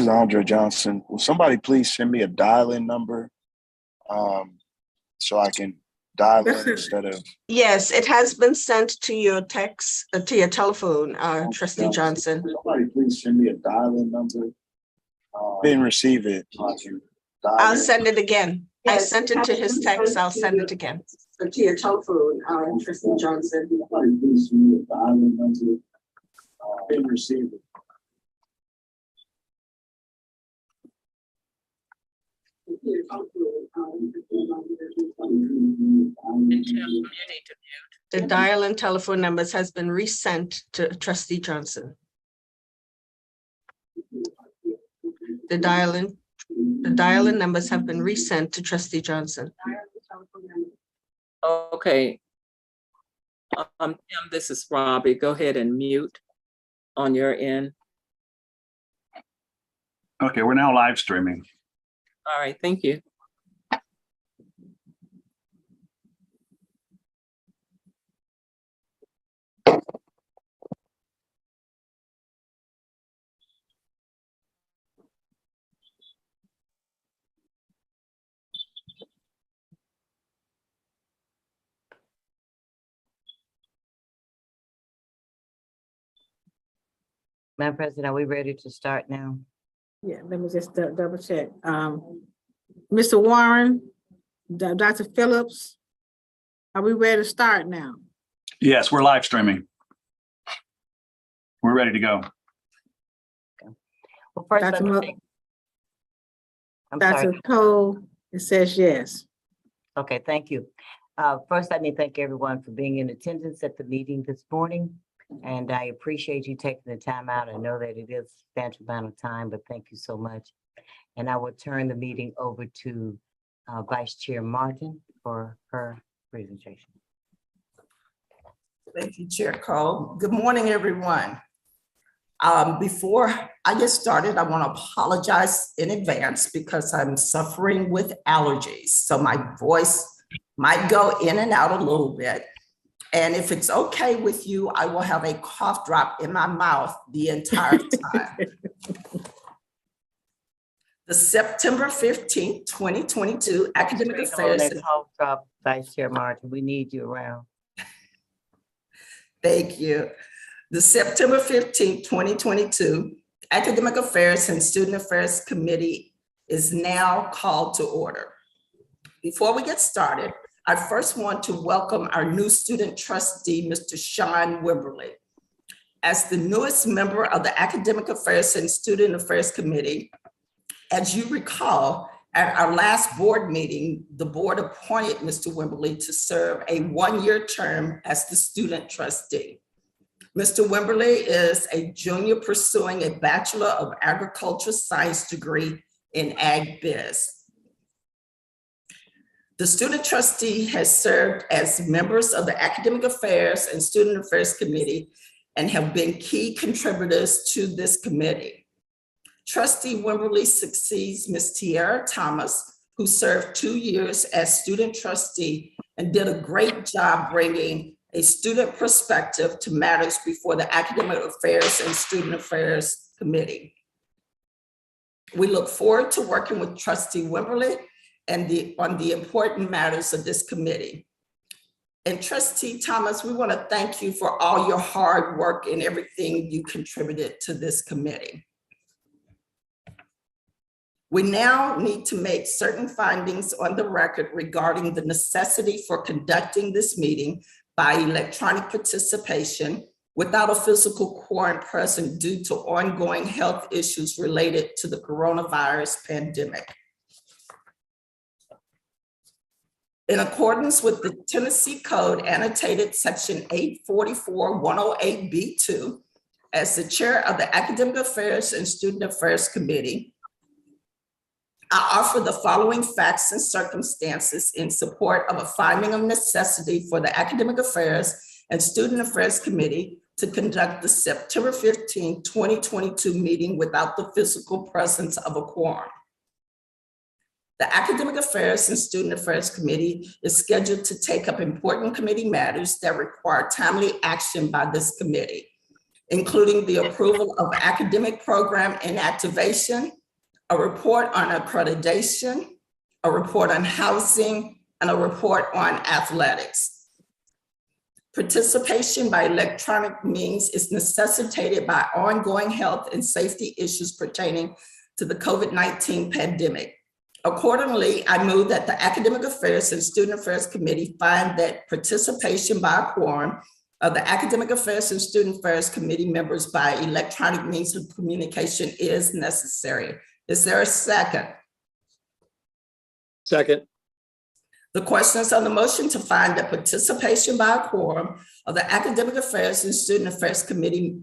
is Andre Johnson. Will somebody please send me a dial-in number so I can dial in instead of... Yes, it has been sent to your text, to your telephone, Trustee Johnson. Somebody please send me a dial-in number. Didn't receive it. I'll send it again. I sent it to his text. I'll send it again. To your telephone, Trustee Johnson. Somebody please send me a dial-in number. Didn't receive it. The dial-in telephone numbers has been resent to Trustee Johnson. The dial-in numbers have been resent to Trustee Johnson. Okay. Tim, this is Robbie. Go ahead and mute on your end. Okay, we're now live streaming. All right, thank you. Madam President, are we ready to start now? Yeah, let me just double check. Mr. Warren, Dr. Phillips, are we ready to start now? Yes, we're live streaming. We're ready to go. Well, first, let me thank- I'm sorry. Dr. Cole, it says yes. Okay, thank you. First, let me thank everyone for being in attendance at the meeting this morning. And I appreciate you taking the time out. I know that it is a substantial amount of time, but thank you so much. And I will turn the meeting over to Vice Chair Martin for her presentation. Thank you, Chair Cole. Good morning, everyone. Before I get started, I want to apologize in advance because I'm suffering with allergies. So my voice might go in and out a little bit. And if it's okay with you, I will have a cough drop in my mouth the entire time. The September 15th, 2022 Academic Affairs. Cough drop, Vice Chair Martin, we need you around. Thank you. The September 15th, 2022 Academic Affairs and Student Affairs Committee is now called to order. Before we get started, I first want to welcome our new student trustee, Mr. Sean Wimberly. As the newest member of the Academic Affairs and Student Affairs Committee, as you recall, at our last board meeting, the board appointed Mr. Wimberly to serve a one-year term as the student trustee. Mr. Wimberly is a junior pursuing a Bachelor of Agricultural Science degree in Ag Biz. The student trustee has served as members of the Academic Affairs and Student Affairs Committee and have been key contributors to this committee. Trustee Wimberly succeeds Ms. Tiara Thomas, who served 2 years as student trustee and did a great job bringing a student perspective to matters before the Academic Affairs and Student Affairs Committee. We look forward to working with Trustee Wimberly and on the important matters of this committee. And Trustee Thomas, we want to thank you for all your hard work and everything you contributed to this committee. We now need to make certain findings on the record regarding the necessity for conducting this meeting by electronic participation without a physical quorum present due to ongoing health issues related to the coronavirus pandemic. In accordance with the Tennessee Code annotated section 844-108B2, as the chair of the Academic Affairs and Student Affairs Committee, I offer the following facts and circumstances in support of a finding of necessity for the Academic Affairs and Student Affairs Committee to conduct the September 15, 2022 meeting without the physical presence of a quorum. The Academic Affairs and Student Affairs Committee is scheduled to take up important committee matters that require timely action by this committee, including the approval of academic program inactivation, a report on accreditation, a report on housing, and a report on athletics. Participation by electronic means is necessitated by ongoing health and safety issues pertaining to the COVID-19 pandemic. Accordingly, I move that the Academic Affairs and Student Affairs Committee find that participation by a quorum of the Academic Affairs and Student Affairs Committee members by electronic means of communication is necessary. Is there a second? Second. The questions on the motion to find that participation by a quorum of the Academic Affairs and Student Affairs Committee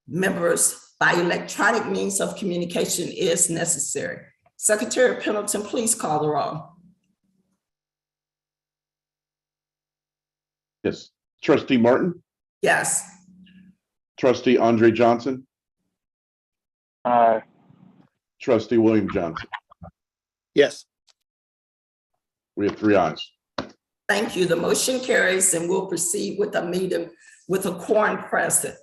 members by electronic means of communication is necessary. Secretary Pendleton, please call the roll. Yes. Trustee Martin, Yes. Trustee Andre Johnson, Aye. Trustee William Johnson. Yes. We have 3 ayes. Thank you. The motion carries and we'll proceed with the meeting with a quorum present.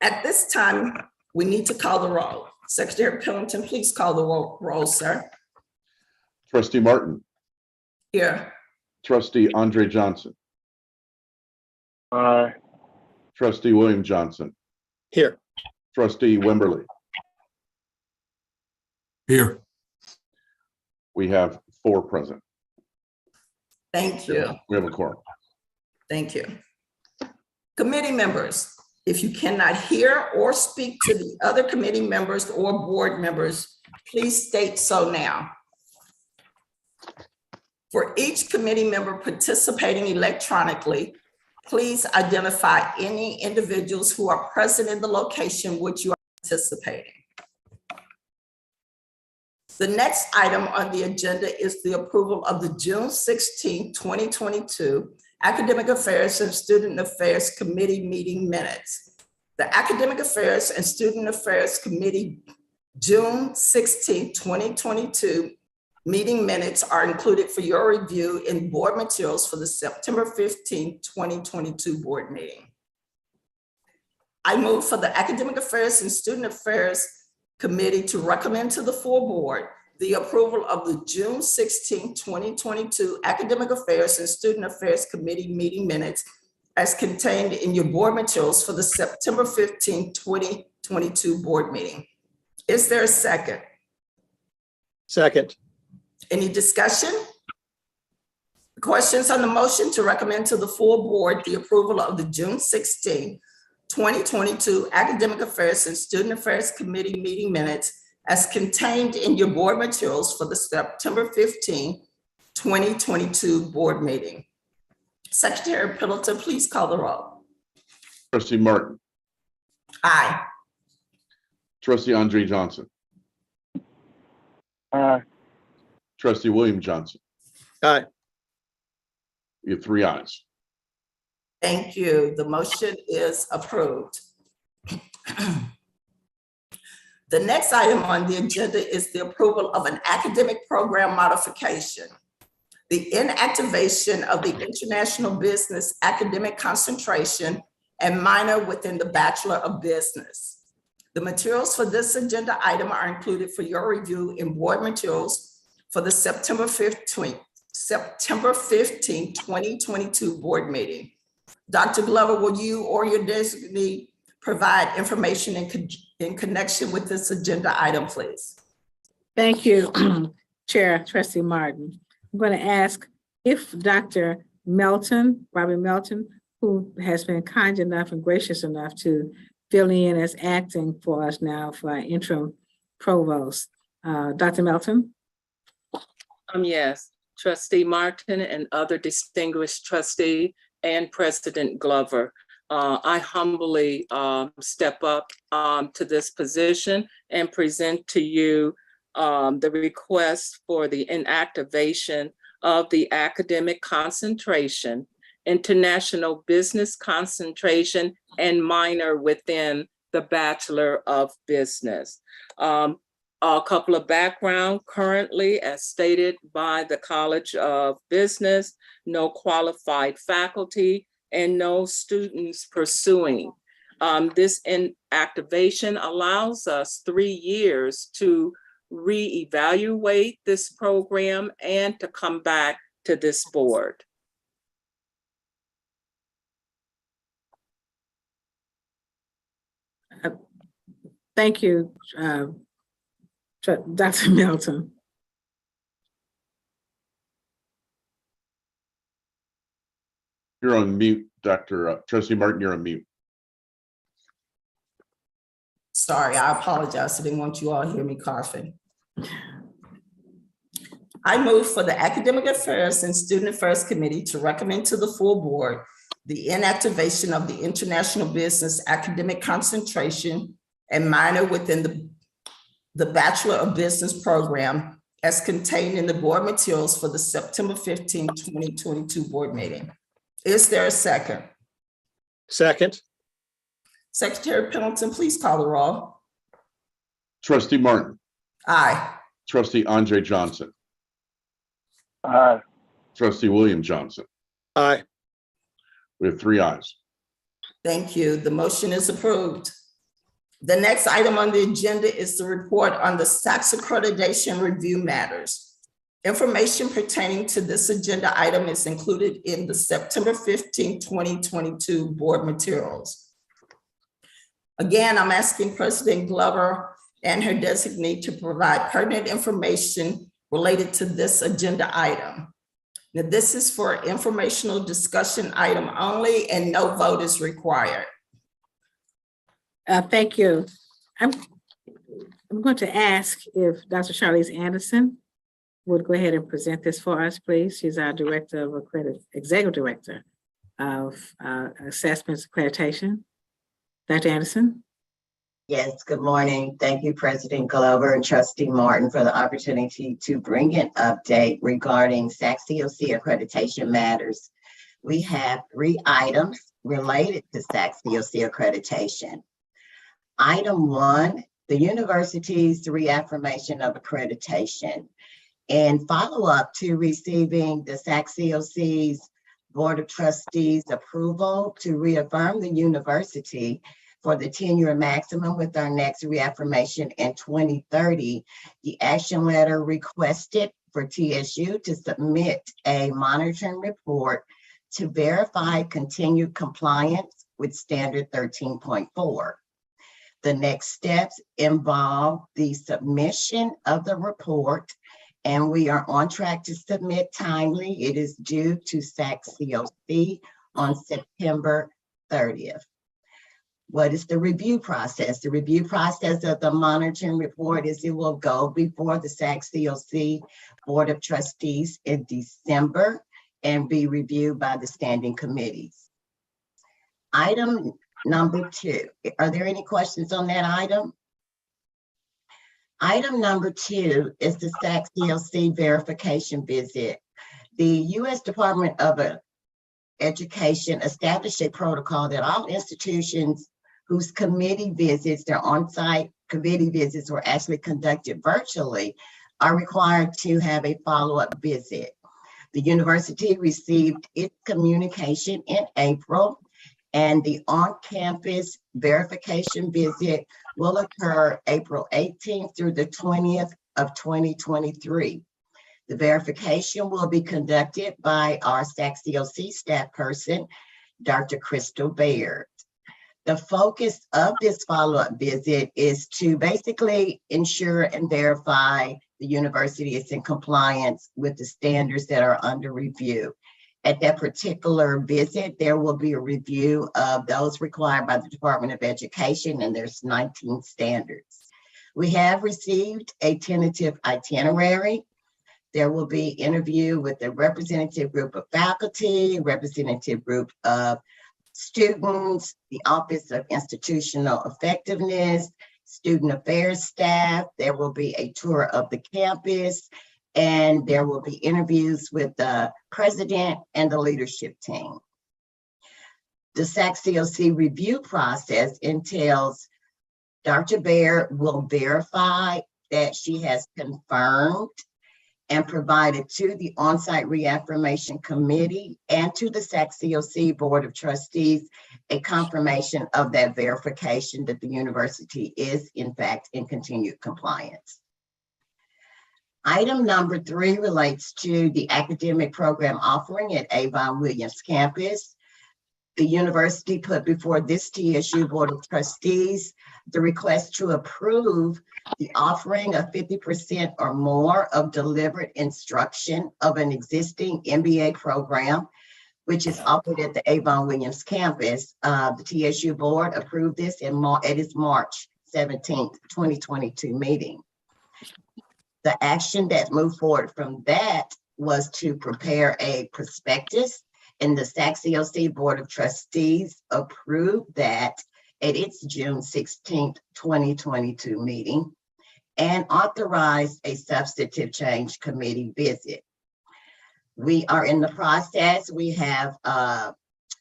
At this time, we need to call the roll. Secretary Pendleton, please call the roll, sir. Trustee Martin, Here. Trustee Andre Johnson, Aye. Trustee William Johnson, Here. Trustee Wimberly. Here. We have 4 present. Thank you. We have a quorum. Thank you. Committee members, if you cannot hear or speak to the other committee members or board members, please state so now. For each committee member participating electronically, please identify any individuals who are present in the location which you are participating. The next item on the agenda is the approval of the June 16, 2022 Academic Affairs and Student Affairs Committee meeting minutes. The Academic Affairs and Student Affairs Committee June 16, 2022 meeting minutes are included for your review in board materials for the September 15, 2022 board meeting. I move for the Academic Affairs and Student Affairs Committee to recommend to the full board the approval of the June 16, 2022 Academic Affairs and Student Affairs Committee meeting minutes as contained in your board materials for the September 15, 2022 board meeting. Is there a second? Second. Any discussion? Questions on the motion to recommend to the full board the approval of the June 16, 2022 Academic Affairs and Student Affairs Committee meeting minutes as contained in your board materials for the September 15, 2022 board meeting. Secretary Pendleton, please call the roll. Trustee Martin, Aye. Trustee Andre Johnson, Aye. Trustee William Johnson. Aye. We have 3 ayes. Thank you. The motion is approved. The next item on the agenda is the approval of an academic program modification. The inactivation of the International Business Academic Concentration and minor within the Bachelor of Business. The materials for this agenda item are included for your review in board materials for the September 15, 2022 board meeting. Dr. Glover, will you or your designee provide information in connection with this agenda item, please? Thank you, Chair Trustee Martin. I'm going to ask if Dr. Melton, Robert Melton, who has been kind enough and gracious enough to fill in as acting for us now for our interim provost. Dr. Melton? Yes, Trustee Martin and other distinguished trustee and President Glover. I humbly step up to this position and present to you the request for the inactivation of the academic concentration, international business concentration, and minor within the Bachelor of Business. A couple of background: currently, as stated by the College of Business, no qualified faculty and no students pursuing This inactivation allows us 3 years to reevaluate this program and to come back to this board. Thank you, Dr. Melton. You're on mute, Trustee Martin, you're on mute. Sorry, I apologize. I didn't want you all to hear me coughing. I move for the Academic Affairs and Student Affairs Committee to recommend to the full board the inactivation of the International Business Academic Concentration and minor within the Bachelor of Business program as contained in the board materials for the September 15, 2022 board meeting. Is there a second? Second. Secretary Pendleton, please call the roll. Trustee Martin, Aye. Trustee Andre Johnson, Aye. Trustee William Johnson. Aye. We have 3 ayes. Thank you. The motion is approved. The next item on the agenda is the report on the SACS accreditation review matters. Information pertaining to this agenda item is included in the September 15, 2022 board materials. Again, I'm asking President Glover and her designee to provide pertinent information related to this agenda item. Now, this is for informational discussion item only and no vote is required. Thank you. I'm going to ask if Dr. Charlize Anderson would go ahead and present this for us, please. She's our Executive Director of Assessments Accreditation. Dr. Anderson? Yes, good morning. Thank you, President Glover and Trustee Martin, for the opportunity to bring an update regarding SACS COC accreditation matters. We have 3 items related to SACS COC accreditation. Item 1, the university's reaffirmation of accreditation. And follow up to receiving the SACS COC's Board of Trustees approval to reaffirm the university for the 10-year maximum with our next reaffirmation in 2030. The action letter requested for TSU to submit a monitoring report to verify continued compliance with standard 13.4. The next steps involve the submission of the report, and we are on track to submit timely. It is due to SACS COC on September 30th. What is the review process? The review process of the monitoring report is it will go before the SACS COC Board of Trustees in December and be reviewed by the standing committees. Item number 2, are there any questions on that item? Item number 2 is the SACS COC verification visit. The U.S. Department of Education established a protocol that all institutions whose committee visits, their on-site committee visits were actually conducted virtually, are required to have a follow-up visit. The university received its communication in April, and the on-campus verification visit will occur April 18th through the 20th of 2023. The verification will be conducted by our SACS COC staff person, Dr. Crystal Baird. The focus of this follow-up visit is to basically ensure and verify the university is in compliance with the standards that are under review. At that particular visit, there will be a review of those required by the Department of Education, and there's 19 standards. We have received a tentative itinerary. There will be interview with a representative group of faculty, representative group of students, the Office of Institutional Effectiveness, student affairs staff. There will be a tour of the campus, and there will be interviews with the president and the leadership team. The SACS COC review process entails Dr. Baird will verify that she has confirmed and provided to the on-site reaffirmation committee and to the SAC-COC Board of Trustees a confirmation of that verification that the university is in fact in continued compliance. Item number 3 relates to the academic program offering at Avon Williams campus. The university put before this TSU Board of Trustees the request to approve the offering of 50% or more of delivered instruction of an existing MBA program, which is offered at the Avon Williams campus. The TSU Board approved this at its March 17th, 2022 meeting. The action that moved forward from that was to prepare a prospectus, and the SAC-COC Board of Trustees approved that at its June 16th, 2022 meeting and authorized a substantive change committee visit. We are in the process. We have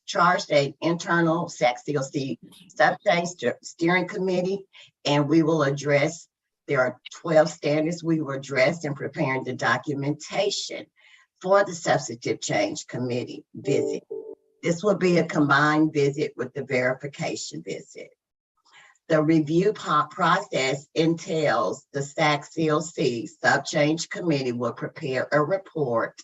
charged an internal SAC-COC sub-change steering committee, and we will address, there are 12 standards we will address in preparing the documentation for the substantive change committee visit. This will be a combined visit with the verification visit. The review process entails the SAC-COC sub-change committee will prepare a report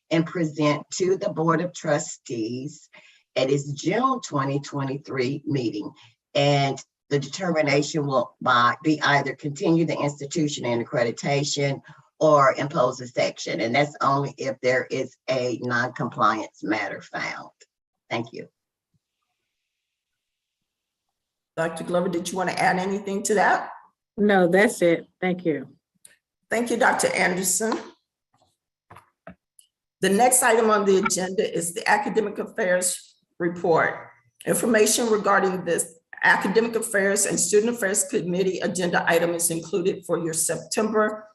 and present to the Board of Trustees at its June 2023 meeting. And the determination will be either continue the institution and accreditation or impose a section. And that's only if there is a non-compliance matter found. Thank you. Dr. Glover, did you want to add anything to that? No, that's it. Thank you. Thank you, Dr. Anderson. The next item on the agenda is the Academic Affairs Report. Information regarding this Academic Affairs and Student Affairs Committee agenda item is included for your September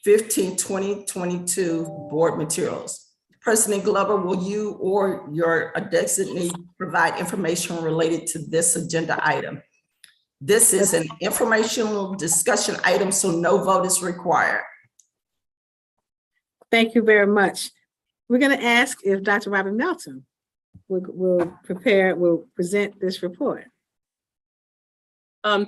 15, 2022 board materials. President Glover, will you or your designee provide information related to this agenda item? This is an informational discussion item, so no vote is required. Thank you very much. We're going to ask if Dr. Robin Melton will present this report.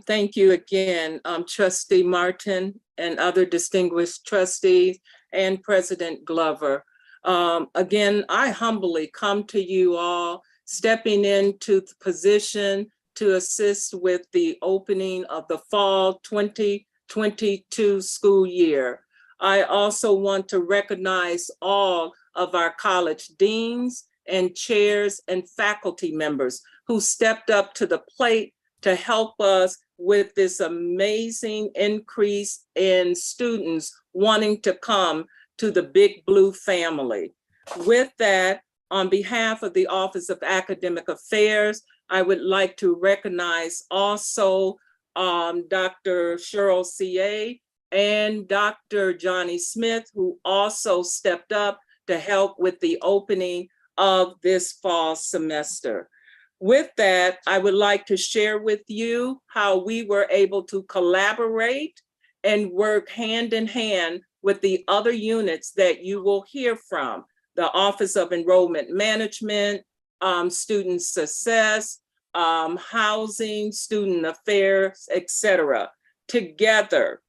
Thank you again, Trustee Martin and other distinguished trustees and President Glover. Again, I humbly come to you all stepping into the position to assist with the opening of the fall 2022 school year. I also want to recognize all of our college deans and chairs and faculty members who stepped up to the plate to help us with this amazing increase in students wanting to come to the Big Blue family. With that, on behalf of the Office of Academic Affairs, I would like to recognize also Dr. Cheryl C.A. and Dr. Johnny Smith, who also stepped up to help with the opening of this fall semester. With that, I would like to share with you how we were able to collaborate and work hand in hand with the other units that you will hear from, the Office of Enrollment Management, Student Success, Housing, Student Affairs, etc. Together,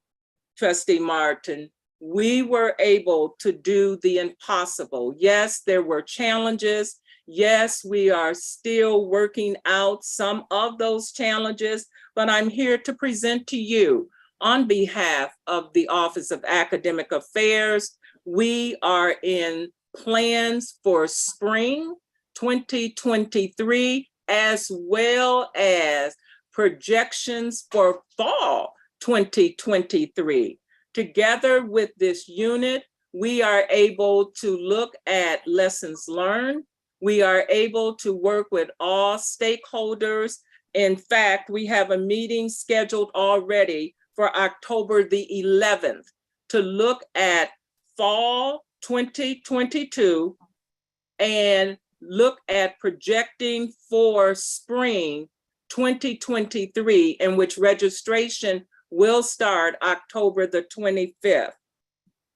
Trustee Martin, we were able to do the impossible. Yes, there were challenges. Yes, we are still working out some of those challenges, but I'm here to present to you on behalf of the Office of Academic Affairs. We are in plans for spring 2023, as well as projections for fall 2023. Together with this unit, we are able to look at lessons learned. We are able to work with all stakeholders. In fact, we have a meeting scheduled already for October the 11th to look at fall 2022 and look at projecting for spring 2023, in which registration will start October the 25th.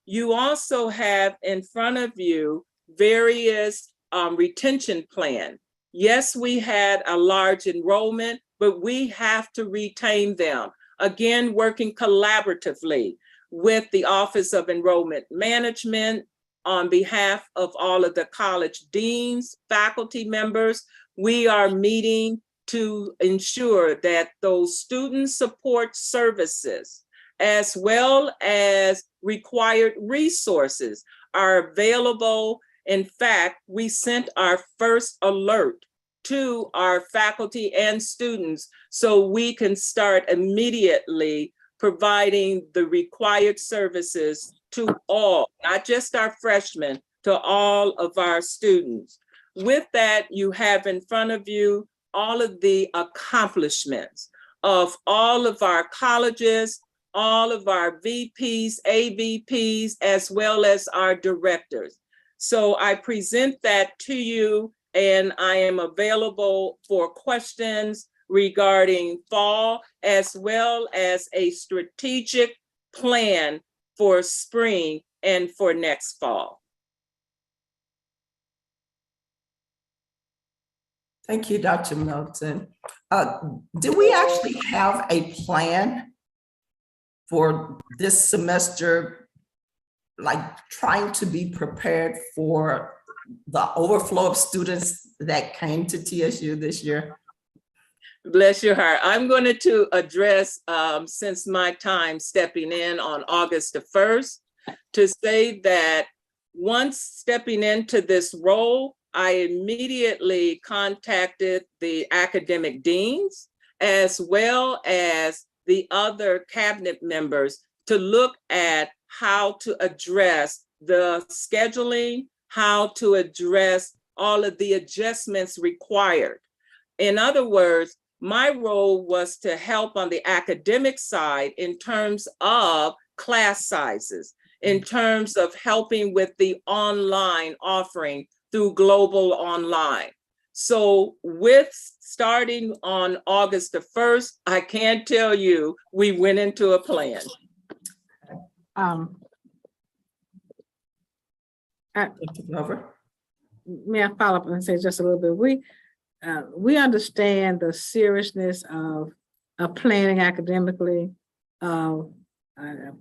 You also have in front of you various retention plan. Yes, we had a large enrollment, but we have to retain them. Again, working collaboratively with the Office of Enrollment Management on behalf of all of the college deans, faculty members, we are meeting to ensure that those student support services, as well as required resources, are available. In fact, we sent our first alert to our faculty and students so we can start immediately providing the required services to all, not just our freshmen, to all of our students. With that, you have in front of you all of the accomplishments of all of our colleges, all of our VPs, AVPs, as well as our directors. So I present that to you, and I am available for questions regarding fall, as well as a strategic plan for spring and for next fall. Thank you, Dr. Melton. Do we actually have a plan for this semester, like trying to be prepared for the overflow of students that came to TSU this year? Bless your heart. I'm going to address, since my time stepping in on August the 1st, to say that once stepping into this role, I immediately contacted the academic deans, as well as the other cabinet members, to look at how to address the scheduling, how to address all of the adjustments required. In other words, my role was to help on the academic side in terms of class sizes, in terms of helping with the online offering through Global Online. So with starting on August the 1st, I can tell you, we went into a plan. May I follow up and say just a little bit? We understand the seriousness of planning academically,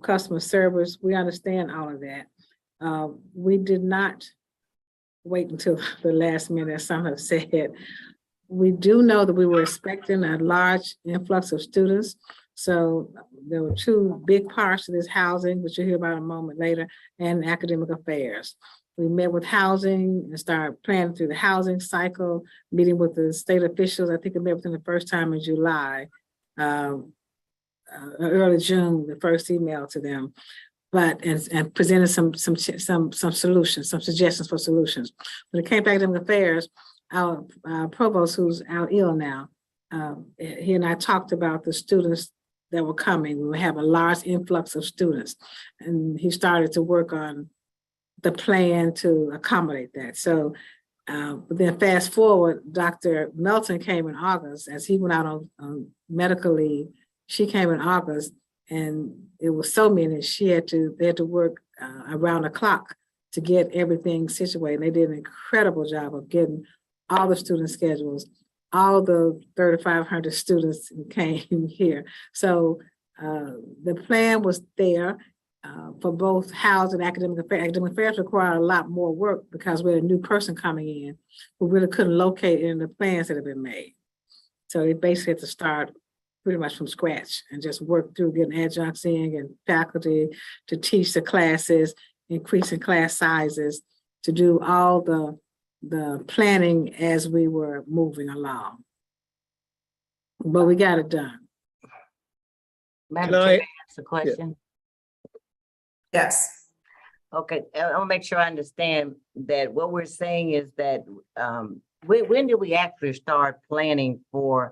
customer service. We understand all of that. We did not wait until the last minute, as some have said. We do know that we were expecting a large influx of students. So there were two big parts to this: housing, which you'll hear about a moment later, and academic affairs. We met with housing and started planning through the housing cycle, meeting with the state officials. I think I met with them the first time in July, early June, the first email to them, and presented some solutions, some suggestions for solutions. When it came to academic affairs, our provost, who's out ill now, he and I talked about the students that were coming. We would have a large influx of students, and he started to work on the plan to accommodate that. So but then fast forward, Dr. Melton came in August. As he went out on medical leave, she came in August, and it was so many, they had to work around the clock to get everything situated. And they did an incredible job of getting all the student schedules, all the 3,500 students came here. So the plan was there. For both housing and academic affairs. Academic affairs require a lot more work because we had a new person coming in who really couldn't locate in the plans that have been made. So they basically had to start pretty much from scratch and just work through getting adjuncts in and faculty to teach the classes, increasing class sizes, to do all the planning as we were moving along. But we got it done. Madam Can Chair, I- may I ask a question? Yes. Okay, I want to make sure I understand that what we're saying is that when do we actually start planning for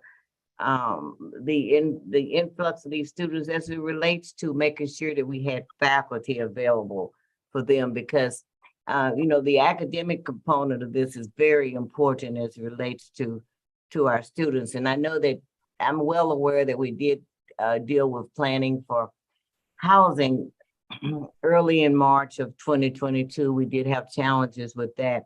the influx of these students as it relates to making sure that we had faculty available for them? Because the academic component of this is very important as it relates to our students. And I know that I'm well aware that we did deal with planning for housing early in March of 2022, we did have challenges with that.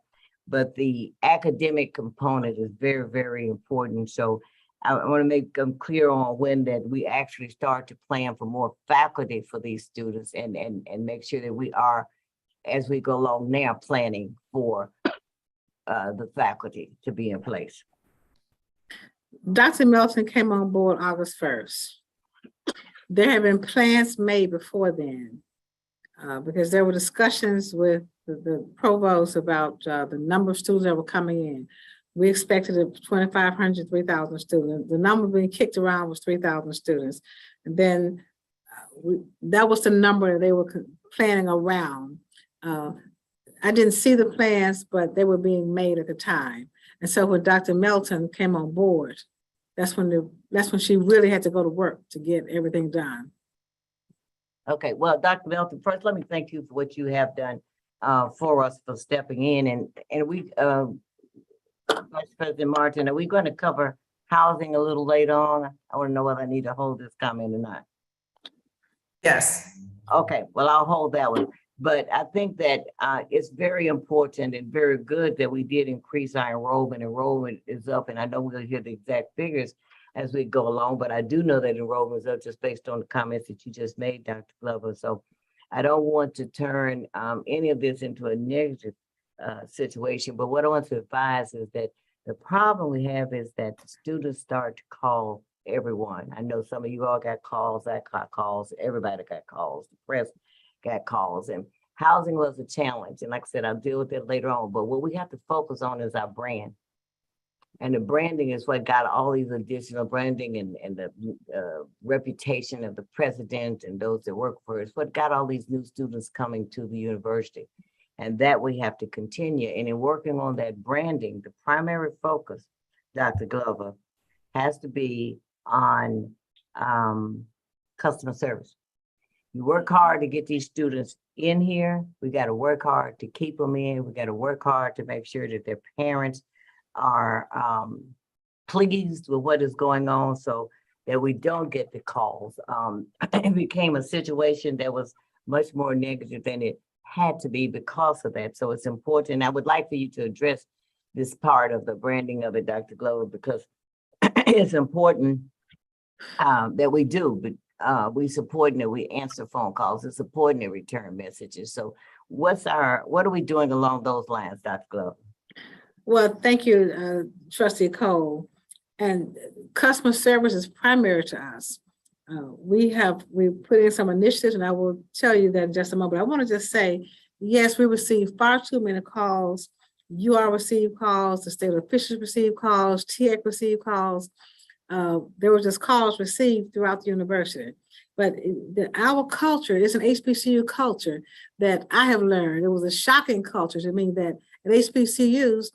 But the academic component is very, very important. So I want to make them clear on when that we actually start to plan for more faculty for these students and make sure that we are, as we go along now, planning for the faculty to be in place. Dr. Melton came on board August 1st. There have been plans made before then because there were discussions with the provost about the number of students that were coming in. We expected 2,500, 3,000 students. The number being kicked around was 3,000 students. And then that was the number that they were planning around. I didn't see the plans, but they were being made at the time. And so when Dr. Melton came on board, that's when she really had to go to work to get everything done. Okay, well, Dr. Melton, first, let me thank you for what you have done for us, for stepping in. And we, Vice President Martin, are we going to cover housing a little later on? I want to know whether I need to hold this comment or not. Yes. Okay, well, I'll hold that one. But I think that it's very important and very good that we did increase our enrollment. Enrollment is up, and I know we'll hear the exact figures as we go along, but I do know that enrollment is up just based on the comments that you just made, Dr. Glover. So I don't want to turn any of this into a negative situation, but what I want to advise is that the problem we have is that the students start to call everyone. I know some of you all got calls, I got calls, everybody got calls, the press got calls, and housing was a challenge. And like I said, I'll deal with it later on, but what we have to focus on is our brand. And the branding is what got all these additional branding and the reputation of the president and those that work for us, what got all these new students coming to the university. And that we have to continue. And in working on that branding, the primary focus, Dr. Glover, has to be on customer service. You work hard to get these students in here. We got to work hard to keep them in. We got to work hard to make sure that their parents are pleased with what is going on so that we don't get the calls. It became a situation that was much more negative than it had to be because of that. So it's important. I would like for you to address this part of the branding of it, Dr. Glover, because it's important that we do, but we support and that we answer phone calls. It's important to return messages. So what are we doing along those lines, Dr. Glover? Well, thank you, Trustee Cole. And customer service is primary to us. We put in some initiatives, and I will tell you that in just a moment. But I want to just say, yes, we receive far too many calls. You all receive calls, the state officials receive calls, TEC receive calls. There were just calls received throughout the university. But our culture is an HBCU culture that I have learned. It was a shocking culture to me that at HBCUs,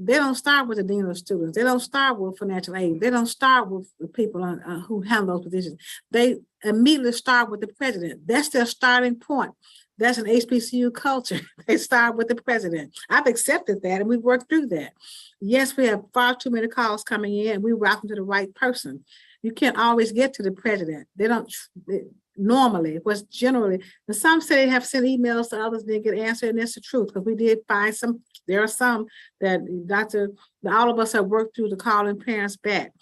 they don't start with the dean of students. They don't start with financial aid. They don't start with the people who handle those positions. They immediately start with the president. That's their starting point. That's an HBCU culture. They start with the president. I've accepted that, and we've worked through that. Yes, we have far too many calls coming in, and we route them to the right person. You can't always get to the president. They don't normally, what's generally, and some say they have sent emails to others, didn't get answered, and that's the truth, because we did find some, there are some that all of us have worked through to calling parents back.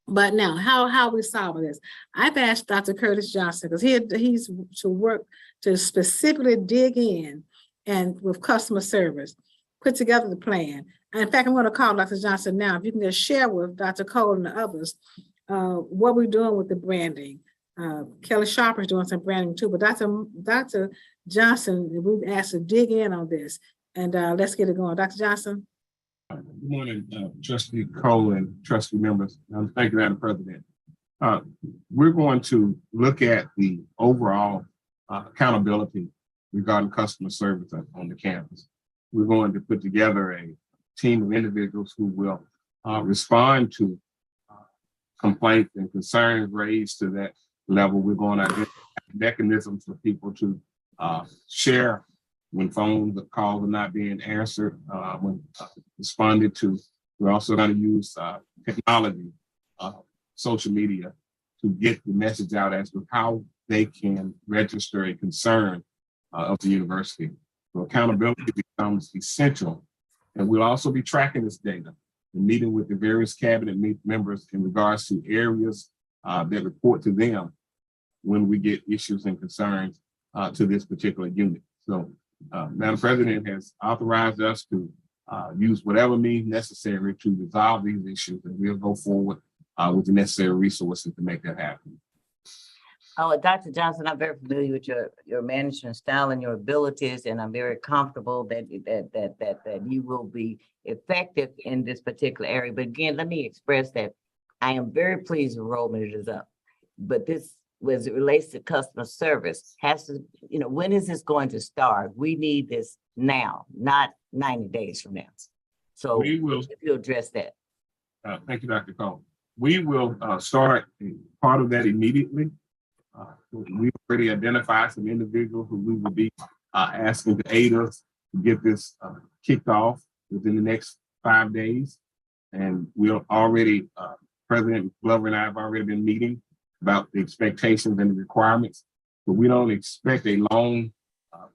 But now, how are we solving this? I've asked Dr. Curtis Johnson, because he's to work to specifically dig in and with customer service, put together the plan. And in fact, I'm going to call Dr. Johnson now. If you can just share with Dr. Cole and the others what we're doing with the branding. Kelly Sharper is doing some branding too, but Dr. Johnson, we've asked to dig in on this, and let's get it going. Dr. Johnson. Good morning, Trustee Cole and trustee members. Thank you, Madam President. We're going to look at the overall accountability regarding customer service on the campus. We're going to put together a team of individuals who will respond to complaints and concerns raised to that level. We're going to identify mechanisms for people to share when phone calls are not being answered, when responded to. We're also going to use technology, social media, to get the message out as to how they can register a concern of the university. So accountability becomes essential. And we'll also be tracking this data and meeting with the various cabinet members in regards to areas that report to them when we get issues and concerns to this particular unit. So Madam President has authorized us to use whatever means necessary to resolve these issues, and we'll go forward with the necessary resources to make that happen. Oh, Dr. Johnson, I'm very familiar with your management style and your abilities, and I'm very comfortable that you will be effective in this particular area. But again, let me express that I am very pleased enrollment is up. But this, as it relates to customer service, has to, when is this going to start? We need this now, not 90 days from now. So We will. if you address that. Thank you, Dr. Cole. We will start part of that immediately. We've already identified some individuals who we will be asking to aid us to get this kicked off within the next 5 days. And we're already, President Glover and I have already been meeting about the expectations and the requirements, but we don't expect a long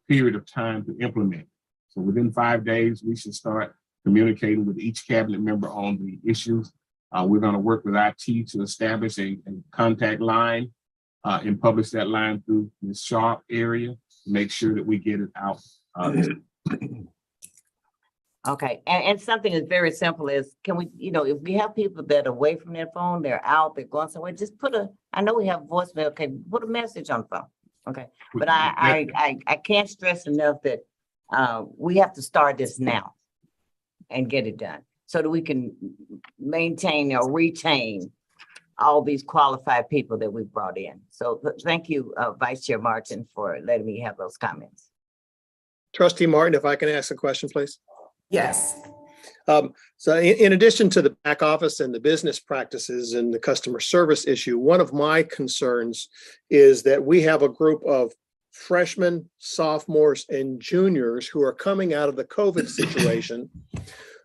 period of time to implement. So within 5 days, we should start communicating with each cabinet member on the issues. We're going to work with IT to establish a contact line and publish that line through the Sharp area to make sure that we get it out. Okay, and something is very simple is, can we, if we have people that are away from their phone, they're out, they're going somewhere, just I know we have voicemail, okay, put a message on phone, okay? But I can't stress enough that we have to start this now and get it done so that we can maintain or retain all these qualified people that we've brought in. So thank you, Vice Chair Martin, for letting me have those comments. Trustee Martin, if I can ask a question, please. Yes. So in addition to the back office and the business practices and the customer service issue, one of my concerns is that we have a group of freshmen, sophomores, and juniors who are coming out of the COVID situation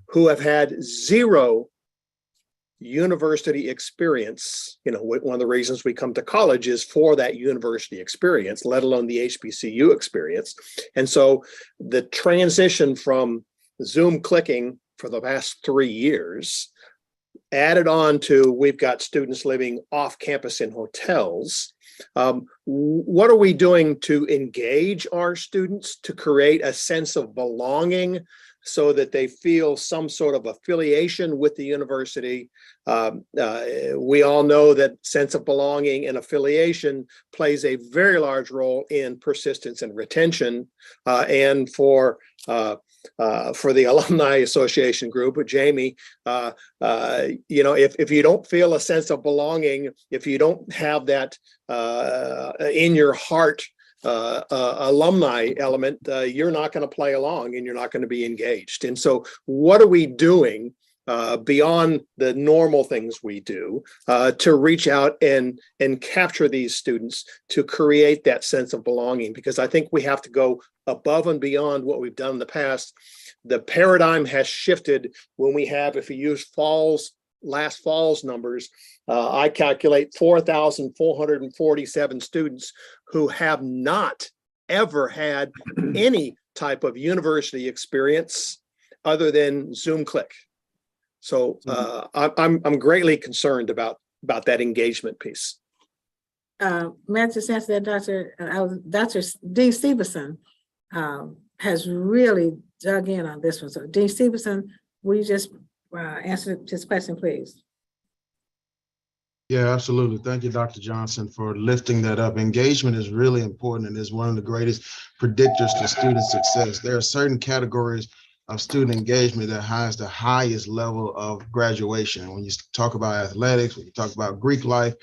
who have had zero university experience. One of the reasons we come to college is for that university experience, let alone the HBCU experience. And so the transition from Zoom clicking for the past 3 years, added on to we've got students living off campus in hotels. What are we doing to engage our students to create a sense of belonging so that they feel some sort of affiliation with the university? We all know that sense of belonging and affiliation plays a very large role in persistence and retention, and for the Alumni Association group, Jamie, if you don't feel a sense of belonging, if you don't have that in your heart alumni element, you're not going to play along and you're not going to be engaged. And so what are we doing beyond the normal things we do to reach out and capture these students to create that sense of belonging? Because I think we have to go above and beyond what we've done in the past. The paradigm has shifted when we have, if you use last fall's numbers, I calculate 4,447 students who have not ever had any type of university experience other than Zoom click. So I'm greatly concerned about that engagement piece. May I just answer that, Dr. Dean Stevenson has really dug in on this one. So Dean Stevenson, will you just answer this question, please? Yeah, absolutely. Thank you, Dr. Johnson, for lifting that up. Engagement is really important and is one of the greatest predictors to student success. There are certain categories of student engagement that has the highest level of graduation. When you talk about athletics, when you talk about Greek life,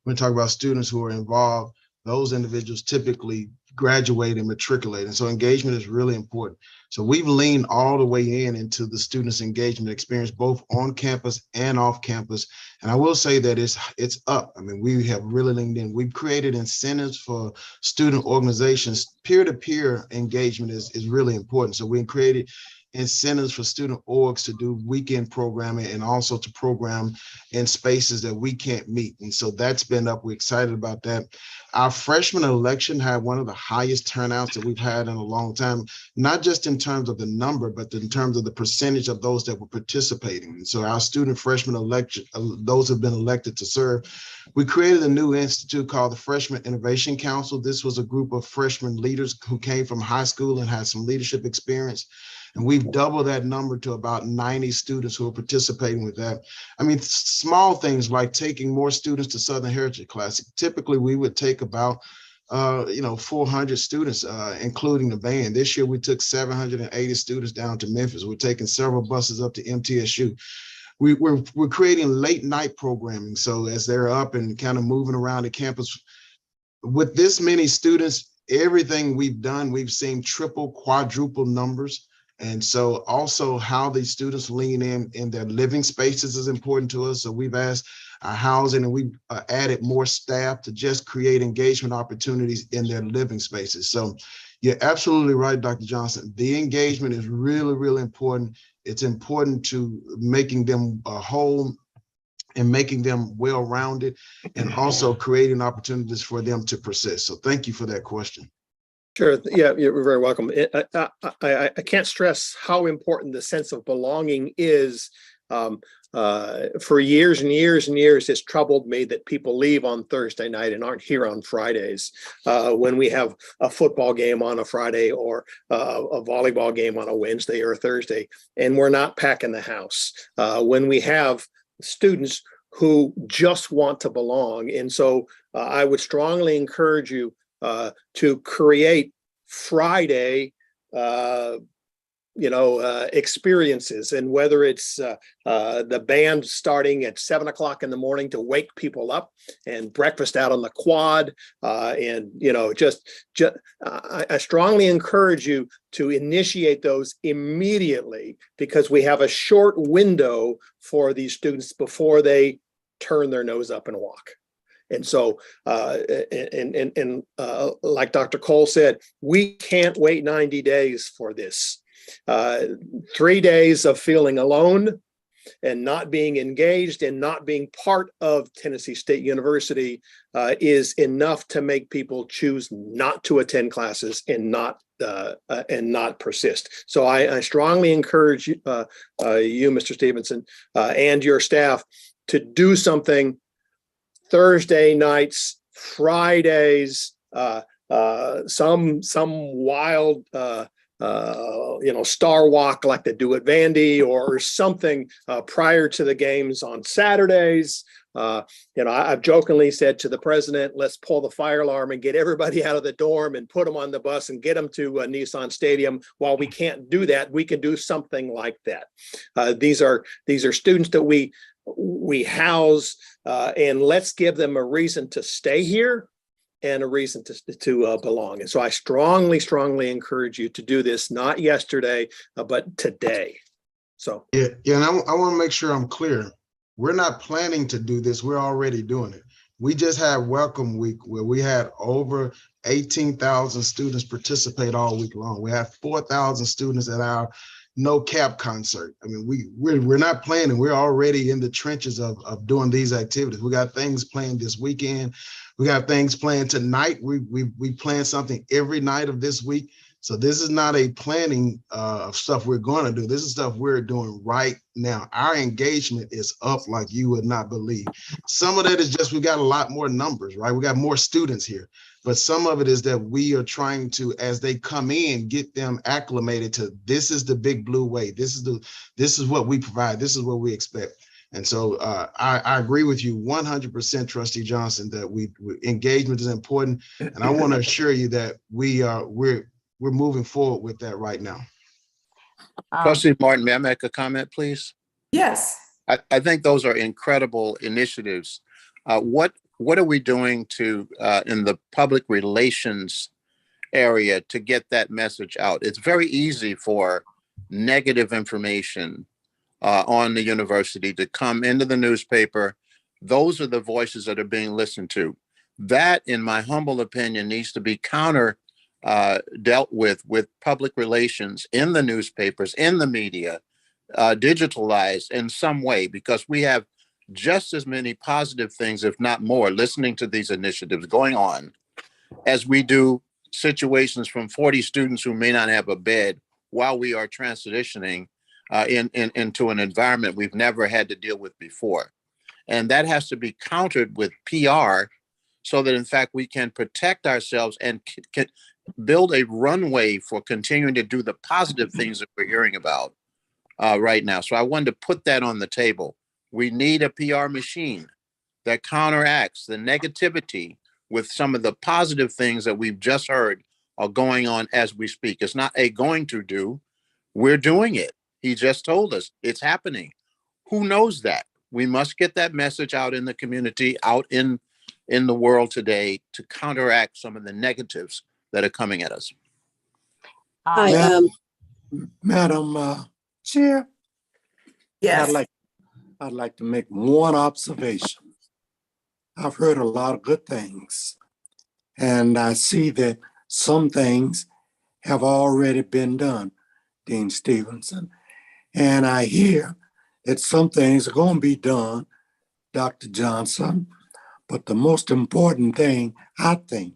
when you talk about students who are involved, those individuals typically graduate and matriculate. And so engagement is really important. So we've leaned all the way into the students' engagement experience, both on campus and off campus. And I will say that it's up. I mean, we have really leaned in. We've created incentives for student organizations. Peer-to-peer engagement is really important. So we created incentives for student orgs to do weekend programming and also to program in spaces that we can't meet. And so that's been up. We're excited about that. Our freshman election had one of the highest turnouts that we've had in a long time, not just in terms of the number, but in terms of the percentage of those that were participating. And so our student freshman election, those have been elected to serve. We created a new institute called the Freshman Innovation Council. This was a group of freshman leaders who came from high school and had some leadership experience. And we've doubled that number to about 90 students who are participating with that. I mean, small things like taking more students to Southern Heritage Classic. Typically, we would take about 400 students, including the band. This year, we took 780 students down to Memphis. We're taking several buses up to MTSU. We're creating late night programming. So as they're up and kind of moving around the campus, with this many students, everything we've done, we've seen triple, quadruple numbers. And so also how these students lean in their living spaces is important to us. So we've asked our housing and we've added more staff to just create engagement opportunities in their living spaces. So you're absolutely right, Dr. Johnson. The engagement is really, really important. It's important to making them whole and making them well-rounded and also creating opportunities for them to persist. So thank you for that question. Sure. Yeah, you're very welcome. I can't stress how important the sense of belonging is. For years and years and years, it's troubled me that people leave on Thursday night and aren't here on Fridays when we have a football game on a Friday or a volleyball game on a Wednesday or a Thursday, and we're not packing the house. When we have students who just want to belong. And so I would strongly encourage you to create Friday, experiences, and whether it's the band starting at 7 o'clock in the morning to wake people up, and breakfast out on the quad, I strongly encourage you to initiate those immediately, because we have a short window for these students before they turn their nose up and walk. And so, like Dr. Cole said, we can't wait 90 days for this. 3 days of feeling alone and not being engaged and not being part of Tennessee State University is enough to make people choose not to attend classes and not persist. So I strongly encourage you, Mr. Stevenson, and your staff to do something Thursday nights, Fridays, some wild star walk like they do at Vandy, or something prior to the games on Saturdays. I've jokingly said to the president, let's pull the fire alarm and get everybody out of the dorm and put them on the bus and get them to Nissan Stadium. While we can't do that, we can do something like that. These are students that we house, and let's give them a reason to stay here and a reason to belong. And so I strongly encourage you to do this, not yesterday, but today. So yeah, and I want to make sure I'm clear. We're not planning to do this. We're already doing it. We just had Welcome Week where we had over 18,000 students participate all week long. We had 4,000 students at our No Cap concert. I mean, we're not planning. We're already in the trenches of doing these activities. We got things planned this weekend. We got things planned tonight. We plan something every night of this week. So this is not a planning of stuff we're going to do. This is stuff we're doing right now. Our engagement is up like you would not believe. Some of that is just we got a lot more numbers, right? We got more students here. But some of it is that we are trying to, as they come in, get them acclimated to this is the Big Blue way. This is what we provide. This is what we expect. And so I agree with you 100%, Trustee Johnson, that engagement is important. And I want to assure you that we're moving forward with that right now. Trustee Martin, may I make a comment, please? Yes. I think those are incredible initiatives. What are we doing to in the public relations area to get that message out? It's very easy for negative information on the university to come into the newspaper. Those are the voices that are being listened to. That, in my humble opinion, needs to be counter dealt with public relations in the newspapers, in the media, digitalized in some way, because we have just as many positive things, if not more, listening to these initiatives going on as we do situations from 40 students who may not have a bed while we are transitioning into an environment we've never had to deal with before. And that has to be countered with PR so that, in fact, we can protect ourselves and can build a runway for continuing to do the positive things that we're hearing about right now. So I wanted to put that on the table. We need a PR machine that counteracts the negativity with some of the positive things that we've just heard are going on as we speak. It's not a going to do, we're doing it. He just told us it's happening. Who knows that? We must get that message out in the community, out in the world today to counteract some of the negatives that are coming at us. Madam Chair, Yes. I'd like to make one observation. I've heard a lot of good things, and I see that some things have already been done, Dean Stevenson. And I hear that some things are going to be done, Dr. Johnson. But the most important thing, I think,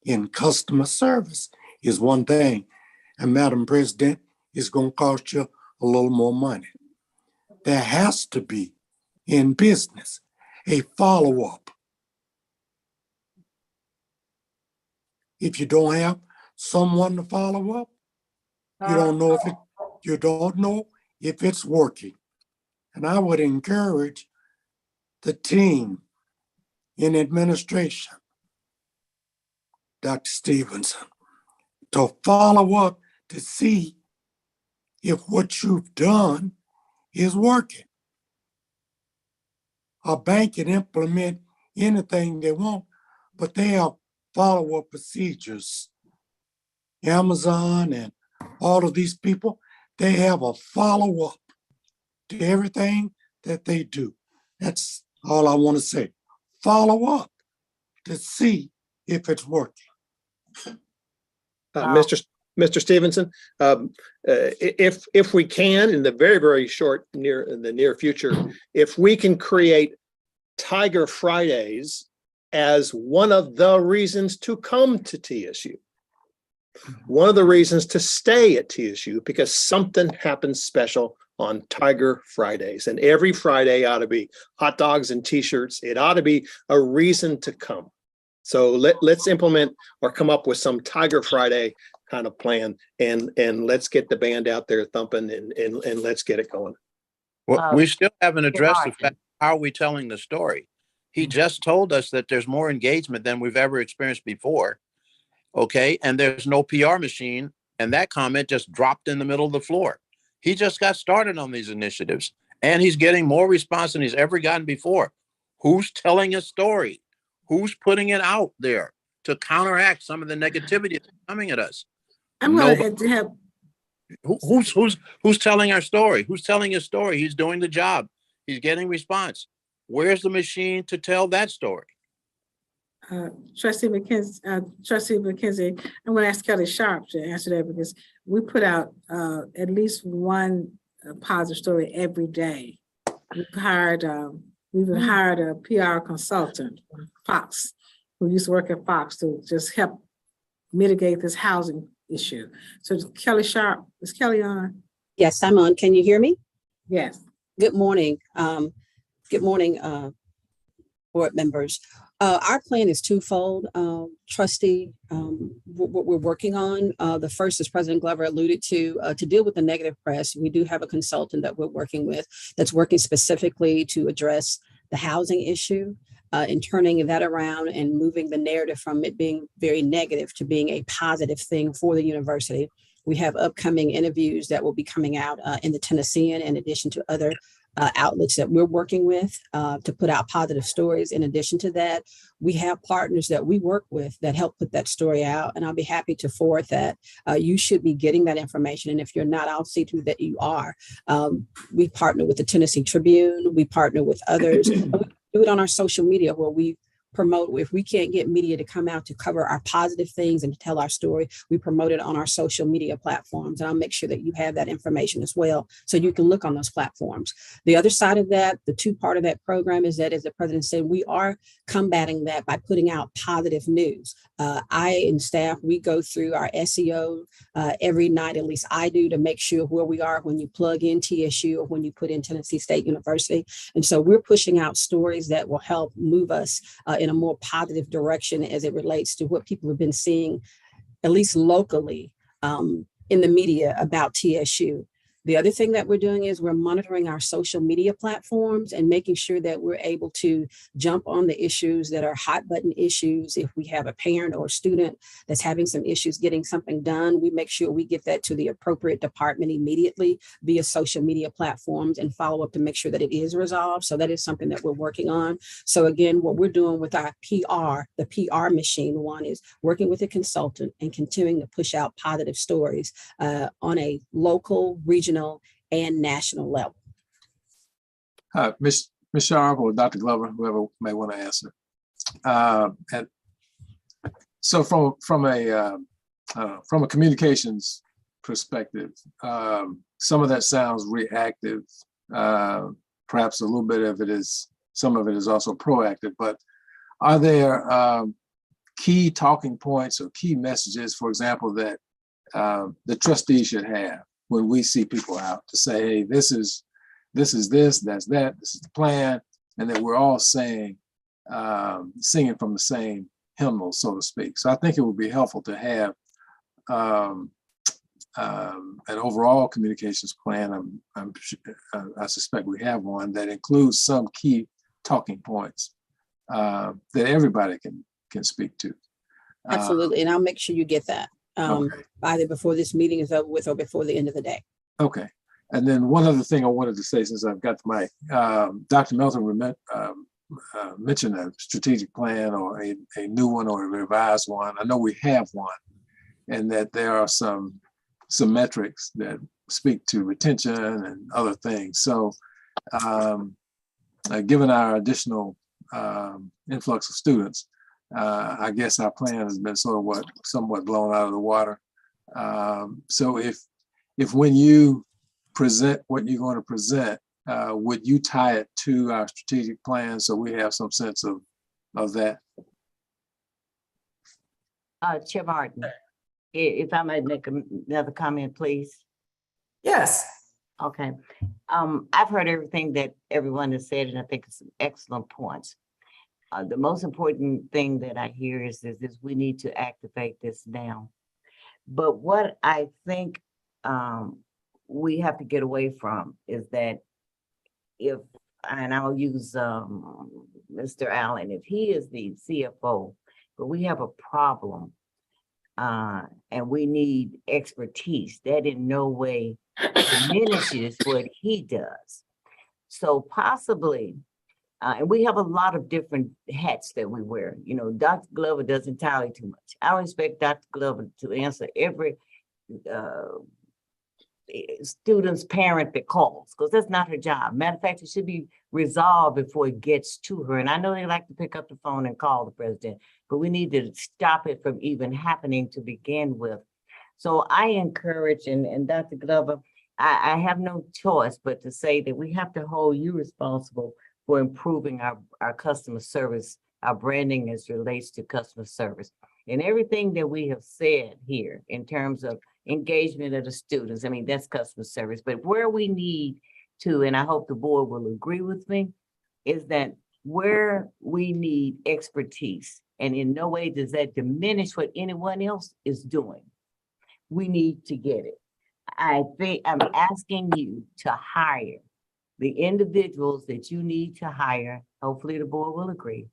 in customer service is one thing. And Madam President, it's going to cost you a little more money. There has to be, in business, a follow-up. If you don't have someone to follow up, you don't know if it's working. And I would encourage the team in administration, Dr. Stevenson, to follow up to see if what you've done is working. A bank can implement anything they want, but they have follow-up procedures. Amazon and all of these people, they have a follow-up to everything that they do. That's all I want to say. Follow up to see if it's working. Mr. Stevenson, if we can, in the very, very in the near future, if we can create Tiger Fridays as one of the reasons to come to TSU, one of the reasons to stay at TSU, because something happens special on Tiger Fridays, and every Friday ought to be hot dogs and t-shirts. It ought to be a reason to come. So let's implement or come up with some Tiger Friday kind of plan, and let's get the band out there thumping and let's get it going. Well, we still haven't addressed the fact, how are we telling the story? He just told us that there's more engagement than we've ever experienced before. Okay. And there's no PR machine. And that comment just dropped in the middle of the floor. He just got started on these initiatives and he's getting more response than he's ever gotten before. Who's telling a story? Who's putting it out there to counteract some of the negativity that's coming at us? I'm going to have. Who's telling our story? Who's telling his story? He's doing the job. He's getting response. Where's the machine to tell that story? Trustee McKenzie, I'm going to ask Kelly Sharp to answer that, because we put out at least one positive story every day. We've even hired a PR consultant, Fox, who used to work at Fox, to just help mitigate this housing issue. So Kelly Sharp, is Kelly on? Yes, I'm on. Can you hear me? Yes. Good morning. Good morning, board members. Our plan is twofold, Trustee. What we're working on, the first, as President Glover alluded to deal with the negative press. We do have a consultant that we're working with that's working specifically to address the housing issue and turning that around and moving the narrative from it being very negative to being a positive thing for the university. We have upcoming interviews that will be coming out in the Tennessean, in addition to other outlets that we're working with to put out positive stories. In addition to that, we have partners that we work with that help put that story out, and I'll be happy to forward that. You should be getting that information, and if you're not, I'll see to that you are. We partner with the Tennessee Tribune, we partner with others. We do it on our social media, where we promote, if we can't get media to come out to cover our positive things and to tell our story, we promote it on our social media platforms. And I'll make sure that you have that information as well, so you can look on those platforms. The other side of that, the two part of that program is that, as the president said, we are combating that by putting out positive news. I and staff, we go through our SEO every night, at least I do, to make sure where we are when you plug in TSU or when you put in Tennessee State University. And so we're pushing out stories that will help move us in a more positive direction as it relates to what people have been seeing, at least locally, in the media about TSU. The other thing that we're doing is we're monitoring our social media platforms and making sure that we're able to jump on the issues that are hot button issues. If we have a parent or a student that's having some issues getting something done, we make sure we get that to the appropriate department immediately via social media platforms and follow up to make sure that it is resolved. So that is something that we're working on. So again, what we're doing with our PR, the PR machine one, is working with a consultant and continuing to push out positive stories on a local, regional, and national level. Ms. Sharp or Dr. Glover, whoever may want to answer. And so from a communications perspective, some of that sounds reactive. Perhaps a little bit of it is, some of it is also proactive, but are there key talking points or key messages, for example, that the trustees should have when we see people out, to say, hey, this is this, that's that, this is the plan, and that we're all saying, singing from the same hymnal, so to speak. So I think it would be helpful to have an overall communications plan. I suspect we have one that includes some key talking points that everybody can speak to. Absolutely, and I'll make sure you get that Okay. either before this meeting is over with or before the end of the day. Okay. And then one other thing I wanted to say, since I've got the mic, Dr. Melton mentioned a strategic plan or a new one or a revised one. I know we have one, and that there are some metrics that speak to retention and other things. So given our additional influx of students, I guess our plan has been somewhat blown out of the water. So if when you present what you're going to present, would you tie it to our strategic plan so we have some sense of that? Chair Martin, if I might make another comment, please. Yes. Okay. I've heard everything that everyone has said, and I think it's some excellent points. The most important thing that I hear is we need to activate this now. But what I think we have to get away from is that and I'll use Mr. Allen, if he is the CFO, but we have a problem and we need expertise, that in no way diminishes what he does. So possibly, and we have a lot of different hats that we wear. You know, Dr. Glover does entirely too much. I don't expect Dr. Glover to answer every student's parent that calls, because that's not her job. Matter of fact, it should be resolved before it gets to her. And I know they like to pick up the phone and call the president, but we need to stop it from even happening to begin with. So I encourage, and Dr. Glover, I have no choice but to say that we have to hold you responsible for improving our customer service, our branding as relates to customer service. And everything that we have said here in terms of engagement of the students, I mean, that's customer service. But where we need to, and I hope the board will agree with me, is that where we need expertise, and in no way does that diminish what anyone else is doing, we need to get it. I think I'm asking you to hire the individuals that you need to hire. Hopefully the board will agree.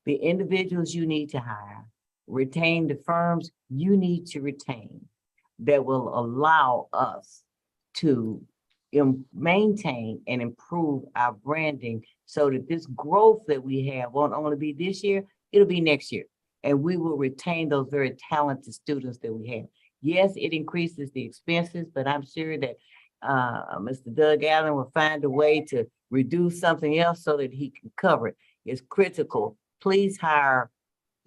The individuals you need to hire, retain the firms you need to retain that will allow us to maintain and improve our branding so that this growth that we have won't only be this year, it'll be next year. And we will retain those very talented students that we have. Yes, it increases the expenses, but I'm sure that Mr. Doug Allen will find a way to reduce something else so that he can cover it. It's critical please hire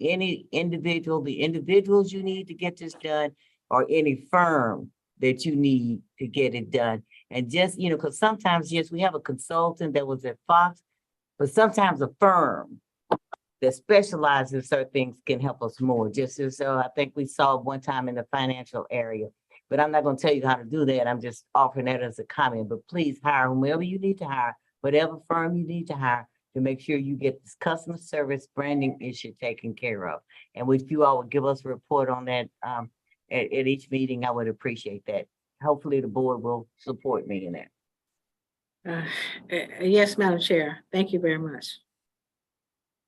any individual, the individuals you need to get this done, or any firm that you need to get it done. And just, because sometimes, yes, we have a consultant that was at Fox, but sometimes a firm that specializes in certain things can help us more. Just as I think we saw one time in the financial area, but I'm not going to tell you how to do that. I'm just offering that as a comment, but please hire whomever you need to hire, whatever firm you need to hire, to make sure you get this customer service branding issue taken care of. And if you all would give us a report on that at each meeting, I would appreciate that. Hopefully the board will support me in that. Yes, Madam Chair. Thank you very much.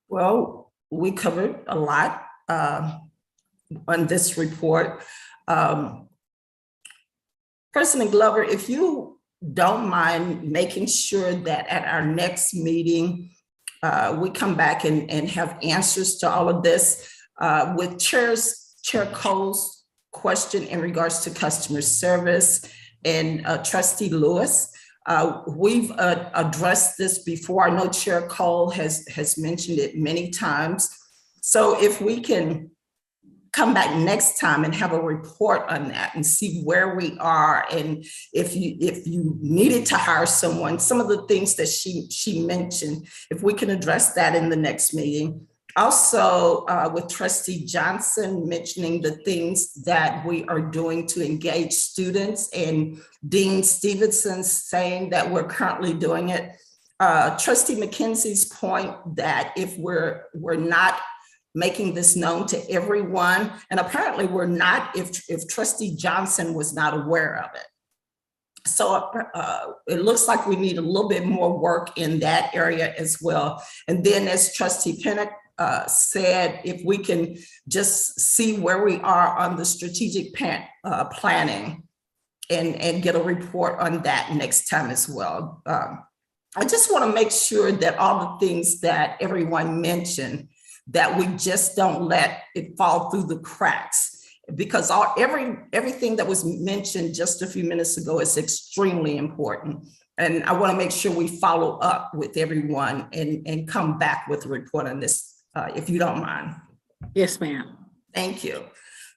Well, we covered a lot on this report. President Glover, if you don't mind making sure that at our next meeting, we come back and have answers to all of this with Chair Cole's question in regards to customer service and Trustee Lewis. We've addressed this before. I know Chair Cole has mentioned it many times. So if we can come back next time and have a report on that and see where we are, and if you needed to hire someone, some of the things that she mentioned, if we can address that in the next meeting. Also, with Trustee Johnson mentioning the things that we are doing to engage students, and Dean Stevenson saying that we're currently doing it. Trustee McKenzie's point that if we're not making this known to everyone, and apparently we're not if Trustee Johnson was not aware of it. So it looks like we need a little bit more work in that area as well. And then as Trustee Pinnock said, if we can just see where we are on the strategic planning and get a report on that next time as well. I just want to make sure that all the things that everyone mentioned, that we just don't let it fall through the cracks, because everything that was mentioned just a few minutes ago is extremely important. And I want to make sure we follow up with everyone and come back with a report on this, if you don't mind. Yes, ma'am. Thank you.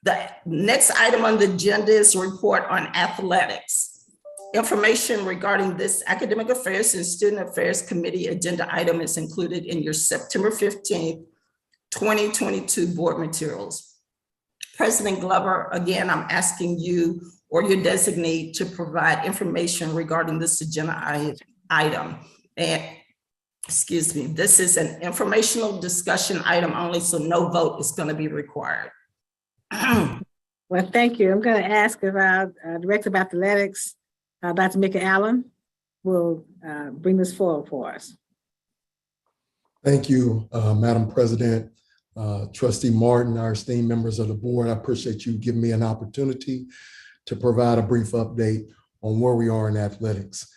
The next item on the agenda is a report on athletics. Information regarding this Academic Affairs and Student Affairs Committee agenda item is included in your September 15th, 2022 board materials. President Glover, again, I'm asking you or your designee to provide information regarding this agenda item. And excuse me, this is an informational discussion item only, so no vote is going to be required. Well, thank you. I'm going to ask if our Director of Athletics, Dr. Mika Allen, will bring this forward for us. Thank you, Madam President. Trustee Martin, our esteemed members of the board, I appreciate you giving me an opportunity to provide a brief update on where we are in athletics.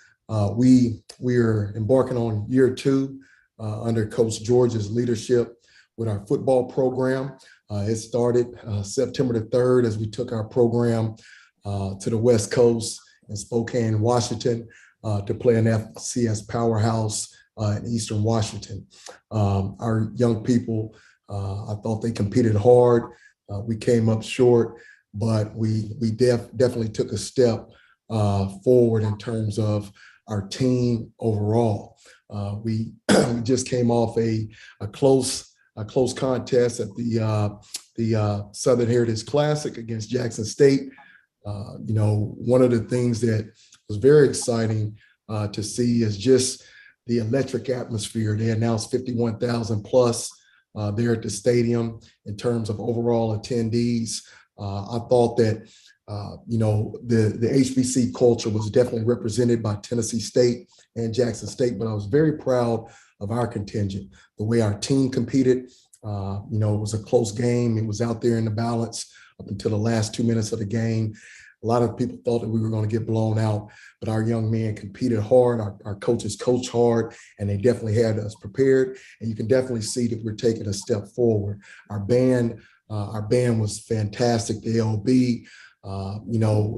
We are embarking on year 2 under Coach George's leadership with our football program. It started September the 3rd as we took our program to the West Coast in Spokane, Washington, to play an FCS powerhouse in Eastern Washington. Our young people, I thought they competed hard. We came up short, but we definitely took a step forward in terms of our team overall. We just came off a close contest at the Southern Heritage Classic against Jackson State. One of the things that was very exciting to see is just the electric atmosphere. They announced 51,000 plus there at the stadium in terms of overall attendees. I thought that the HBC culture was definitely represented by Tennessee State and Jackson State, but I was very proud of our contingent, the way our team competed. It was a close game. It was out there in the balance up until the last 2 minutes of the game. A lot of people thought that we were going to get blown out, but our young men competed hard. Our coaches coached hard, and they definitely had us prepared. And you can definitely see that we're taking a step forward. Our band was fantastic. The LB,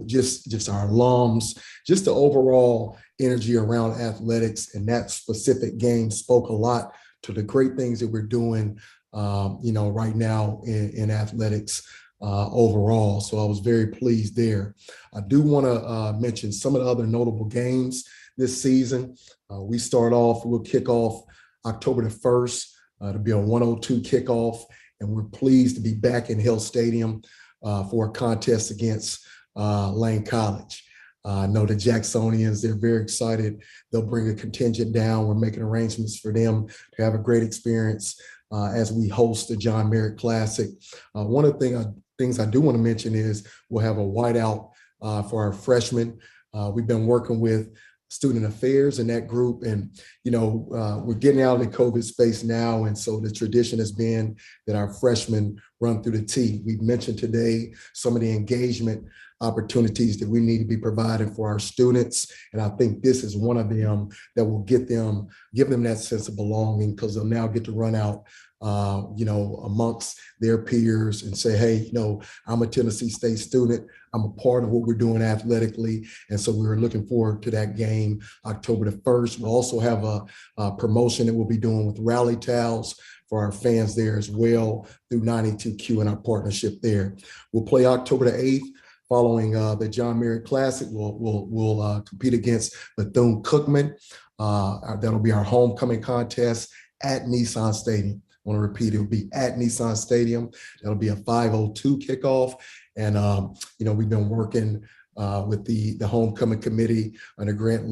just our alums, just the overall energy around athletics and that specific game spoke a lot to the great things that we're doing, right now in athletics overall. So I was very pleased there. I do want to mention some of the other notable games this season. We'll kick off October the 1st. It'll be a 102 kickoff, and we're pleased to be back in Hill Stadium for a contest against Lane College. I know the Jacksonians, they're very excited. They'll bring a contingent down. We're making arrangements for them to have a great experience as we host the John Merritt Classic. One of the things I do want to mention is we'll have a whiteout for our freshmen. We've been working with student affairs in that group, and we're getting out of the COVID space now, and so the tradition has been that our freshmen run through the T. We've mentioned today some of the engagement opportunities that we need to be providing for our students, and I think this is one of them that will give them that sense of belonging, because they'll now get to run out amongst their peers and say, hey, I'm a Tennessee State student. I'm a part of what we're doing athletically. And so we're looking forward to that game October the 1st. We'll also have a promotion that we'll be doing with Rally Towels for our fans there as well through 92Q and our partnership there. We'll play October the 8th. Following the John Merritt Classic, we'll compete against Bethune-Cookman. That'll be our homecoming contest at Nissan Stadium. I want to repeat, it'll be at Nissan Stadium. That'll be a 5:02 kickoff. And, we've been working with the homecoming committee under Grant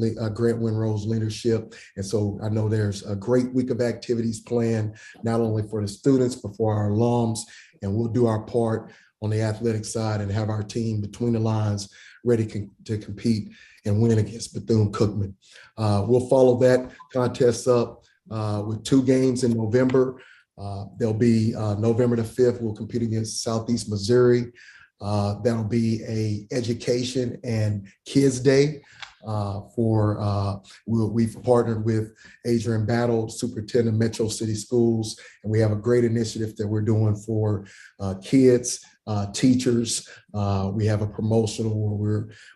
Winrow's leadership. And so I know there's a great week of activities planned, not only for the students, but for our alums. And we'll do our part on the athletic side and have our team between the lines ready to compete and win against Bethune-Cookman. We'll follow that contest up with 2 games in November. There'll be November the 5th, we'll compete against Southeast Missouri. That'll be a education and kids day we've partnered with Adrian Battle, Superintendent of Metro City Schools, and we have a great initiative that we're doing for kids, teachers. We have a promotional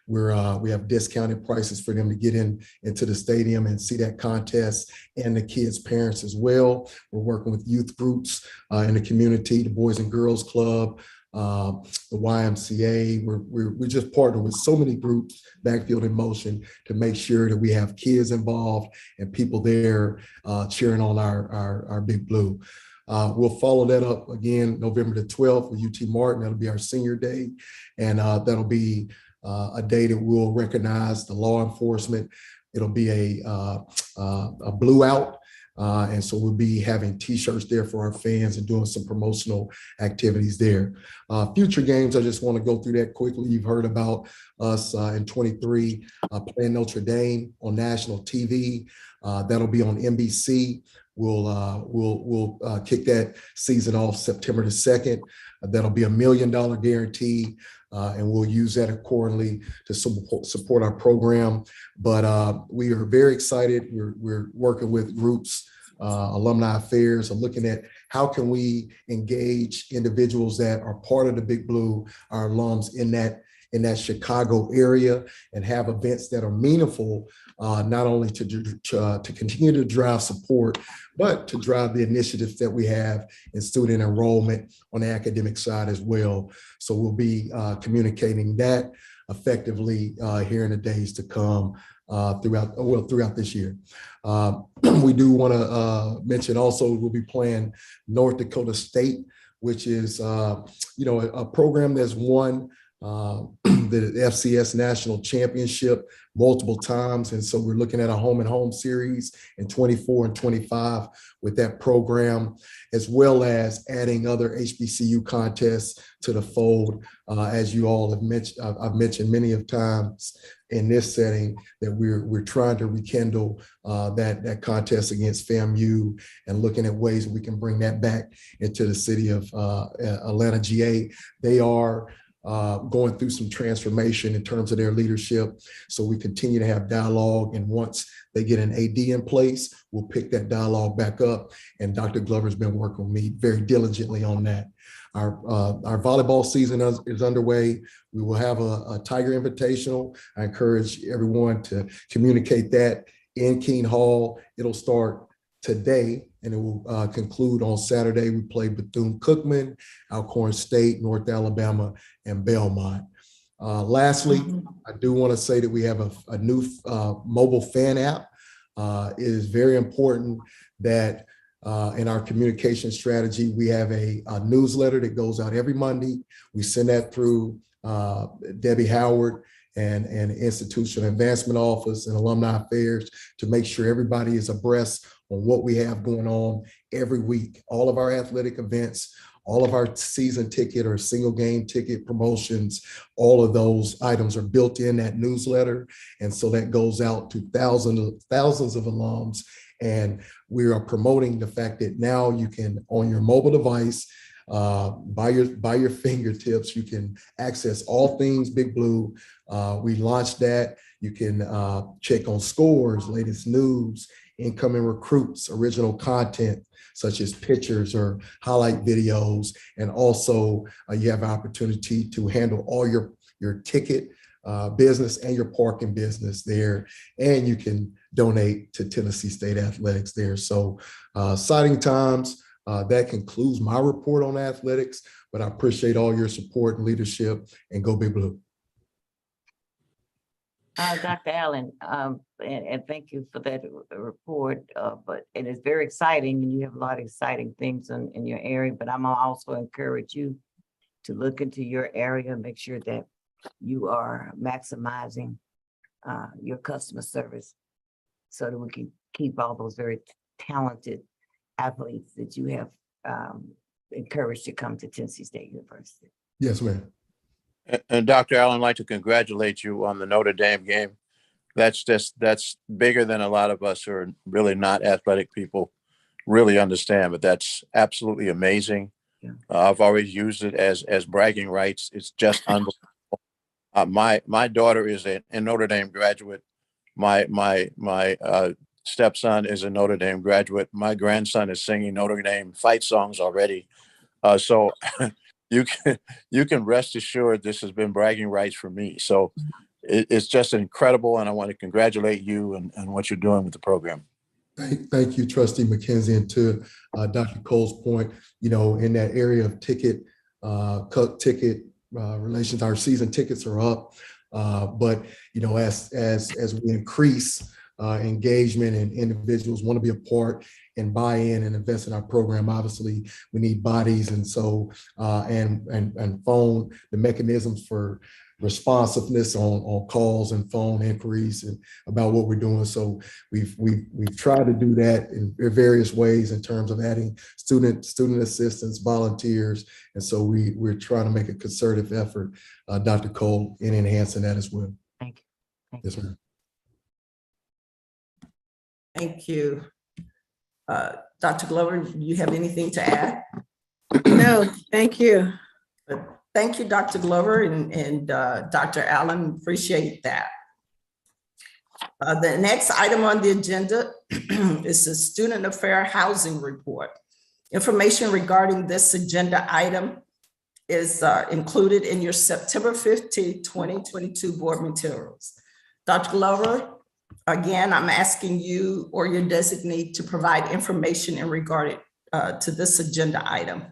where we have discounted prices for them to get into the stadium and see that contest, and the kids' parents as well. We're working with youth groups in the community, the Boys and Girls Club, the YMCA. We just partnered with so many groups, Backfield in Motion, to make sure that we have kids involved and people there cheering on our Big Blue. We'll follow that up again November the 12th with UT Martin. That'll be our senior day, and that'll be a day that we'll recognize the law enforcement. It'll be a blue out. And so we'll be having t-shirts there for our fans and doing some promotional activities there. Future games, I just want to go through that quickly. You've heard about us in 23 playing Notre Dame on national TV. That'll be on NBC. We'll kick that season off September the 2nd. That'll be $1 million guarantee. And we'll use that accordingly to support our program. But we are very excited. We're working with groups, alumni affairs, and looking at how can we engage individuals that are part of the Big Blue, our alums in that Chicago area, and have events that are meaningful, not only to continue to drive support, but to drive the initiatives that we have in student enrollment on the academic side as well. So we'll be communicating that effectively here in the days to come throughout this year. We do want to mention also we'll be playing North Dakota State, which is a program that's won the FCS National Championship multiple times. And so we're looking at a home and home series in 24 and 25 with that program, as well as adding other HBCU contests to the fold. As you all have mentioned, I've mentioned many of times in this setting that we're trying to rekindle that contest against FAMU and looking at ways we can bring that back into the city of Atlanta, GA. They are going through some transformation in terms of their leadership. So we continue to have dialogue. And once they get an AD in place, we'll pick that dialogue back up. And Dr. Glover's been working with me very diligently on that. Our volleyball season is underway. We will have a Tiger Invitational. I encourage everyone to communicate that in Keene Hall. It'll start today and it will conclude on Saturday. We play Bethune-Cookman, Alcorn State, North Alabama, and Belmont. Lastly, I do want to say that we have a new mobile fan app. It is very important that in our communication strategy, we have a newsletter that goes out every Monday. We send that through Debbie Howard and Institutional Advancement Office and Alumni Affairs to make sure everybody is abreast on what we have going on every week. All of our athletic events, all of our season ticket or single game ticket promotions, all of those items are built in that newsletter. And so that goes out to thousands of alums. And we are promoting the fact that now you can, on your mobile device, by your fingertips, you can access all things Big Blue. We launched that. You can check on scores, latest news, incoming recruits, original content, such as pictures or highlight videos. And also you have an opportunity to handle all your ticket business and your parking business there. And you can donate to Tennessee State Athletics there. So exciting times. That concludes my report on athletics, but I appreciate all your support and leadership, and go Big Blue. Dr. Allen, and thank you for that report, but it is very exciting, and you have a lot of exciting things in your area, but I'm also encourage you to look into your area and make sure that you are maximizing your customer service so that we can keep all those very talented athletes that you have encouraged to come to Tennessee State University. Yes, ma'am. And Dr. Allen, I'd like to congratulate you on the Notre Dame game. That's bigger than a lot of us who are really not athletic people really understand, but that's absolutely amazing. Yeah. I've always used it as bragging rights. It's just unbelievable. My daughter is a Notre Dame graduate. My stepson is a Notre Dame graduate. My grandson is singing Notre Dame fight songs already. So you can rest assured this has been bragging rights for me. So it's just incredible. And I want to congratulate you and what you're doing with the program. Thank you, Trustee McKenzie. And to Dr. Cole's point, in that area of ticket relations, our season tickets are up. But as we increase engagement and individuals want to be a part and buy in and invest in our program, obviously we need bodies, and so and phone, the mechanisms for responsiveness on calls and phone inquiries and about what we're doing. So we've tried to do that in various ways in terms of adding student assistants, volunteers, and so we're trying to make a concerted effort, Dr. Cole, in enhancing that as well. Thank you. Yes, ma'am. Thank you. Dr. Glover, do you have anything to add? No, thank you. Thank you, Dr. Glover and Dr. Allen, appreciate that. The next item on the agenda is the Student Affair Housing Report. Information regarding this agenda item is included in your September 15, 2022 board materials. Dr. Glover, again, I'm asking you or your designee to provide information in regard to this agenda item.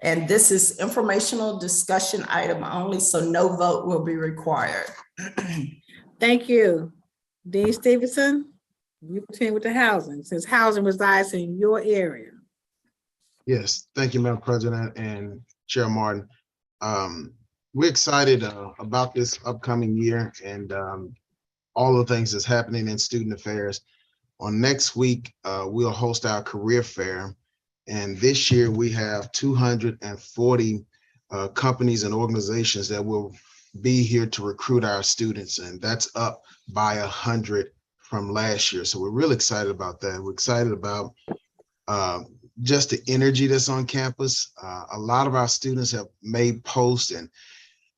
And this is informational discussion item only, so no vote will be required. Thank you. Dean Stevenson, you continue with the housing, since housing resides in your area. Yes, thank you, Madam President and Chair Martin. We're excited about this upcoming year and all the things that's happening in student affairs. On next week, we'll host our career fair. And this year we have 240 companies and organizations that will be here to recruit our students. And that's up by 100 from last year. So we're really excited about that. We're excited about just the energy that's on campus. A lot of our students have made posts, and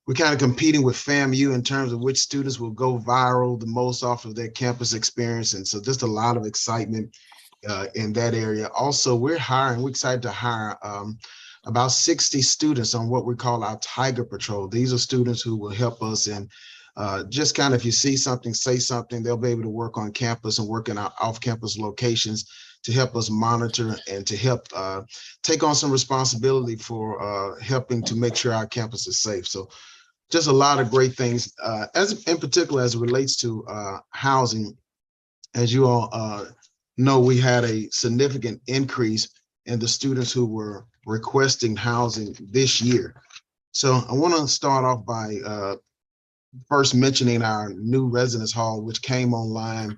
we're kind of competing with FAMU in terms of which students will go viral the most off of their campus experience. And so just a lot of excitement in that area. Also, we're excited to hire about 60 students on what we call our Tiger Patrol. These are students who will help us in just kind of, if you see something, say something. They'll be able to work on campus and work in our off-campus locations to help us monitor and to help take on some responsibility for helping to make sure our campus is safe. So just a lot of great things, as in particular as it relates to housing. As you all know, we had a significant increase in the students who were requesting housing this year. So I want to start off by first mentioning our new residence hall, which came online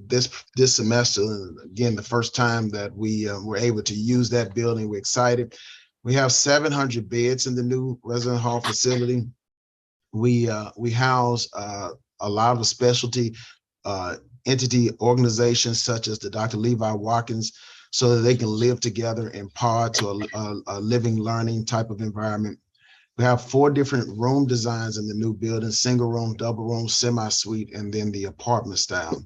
this semester. And again, the first time that we were able to use that building. We're excited. We have 700 beds in the new residence hall facility. We house a lot of specialty entity organizations such as the Dr. Levi Watkins, so that they can live together in pod to a living, learning type of environment. We have 4 different room designs in the new building: single room, double room, semi-suite, and then the apartment style.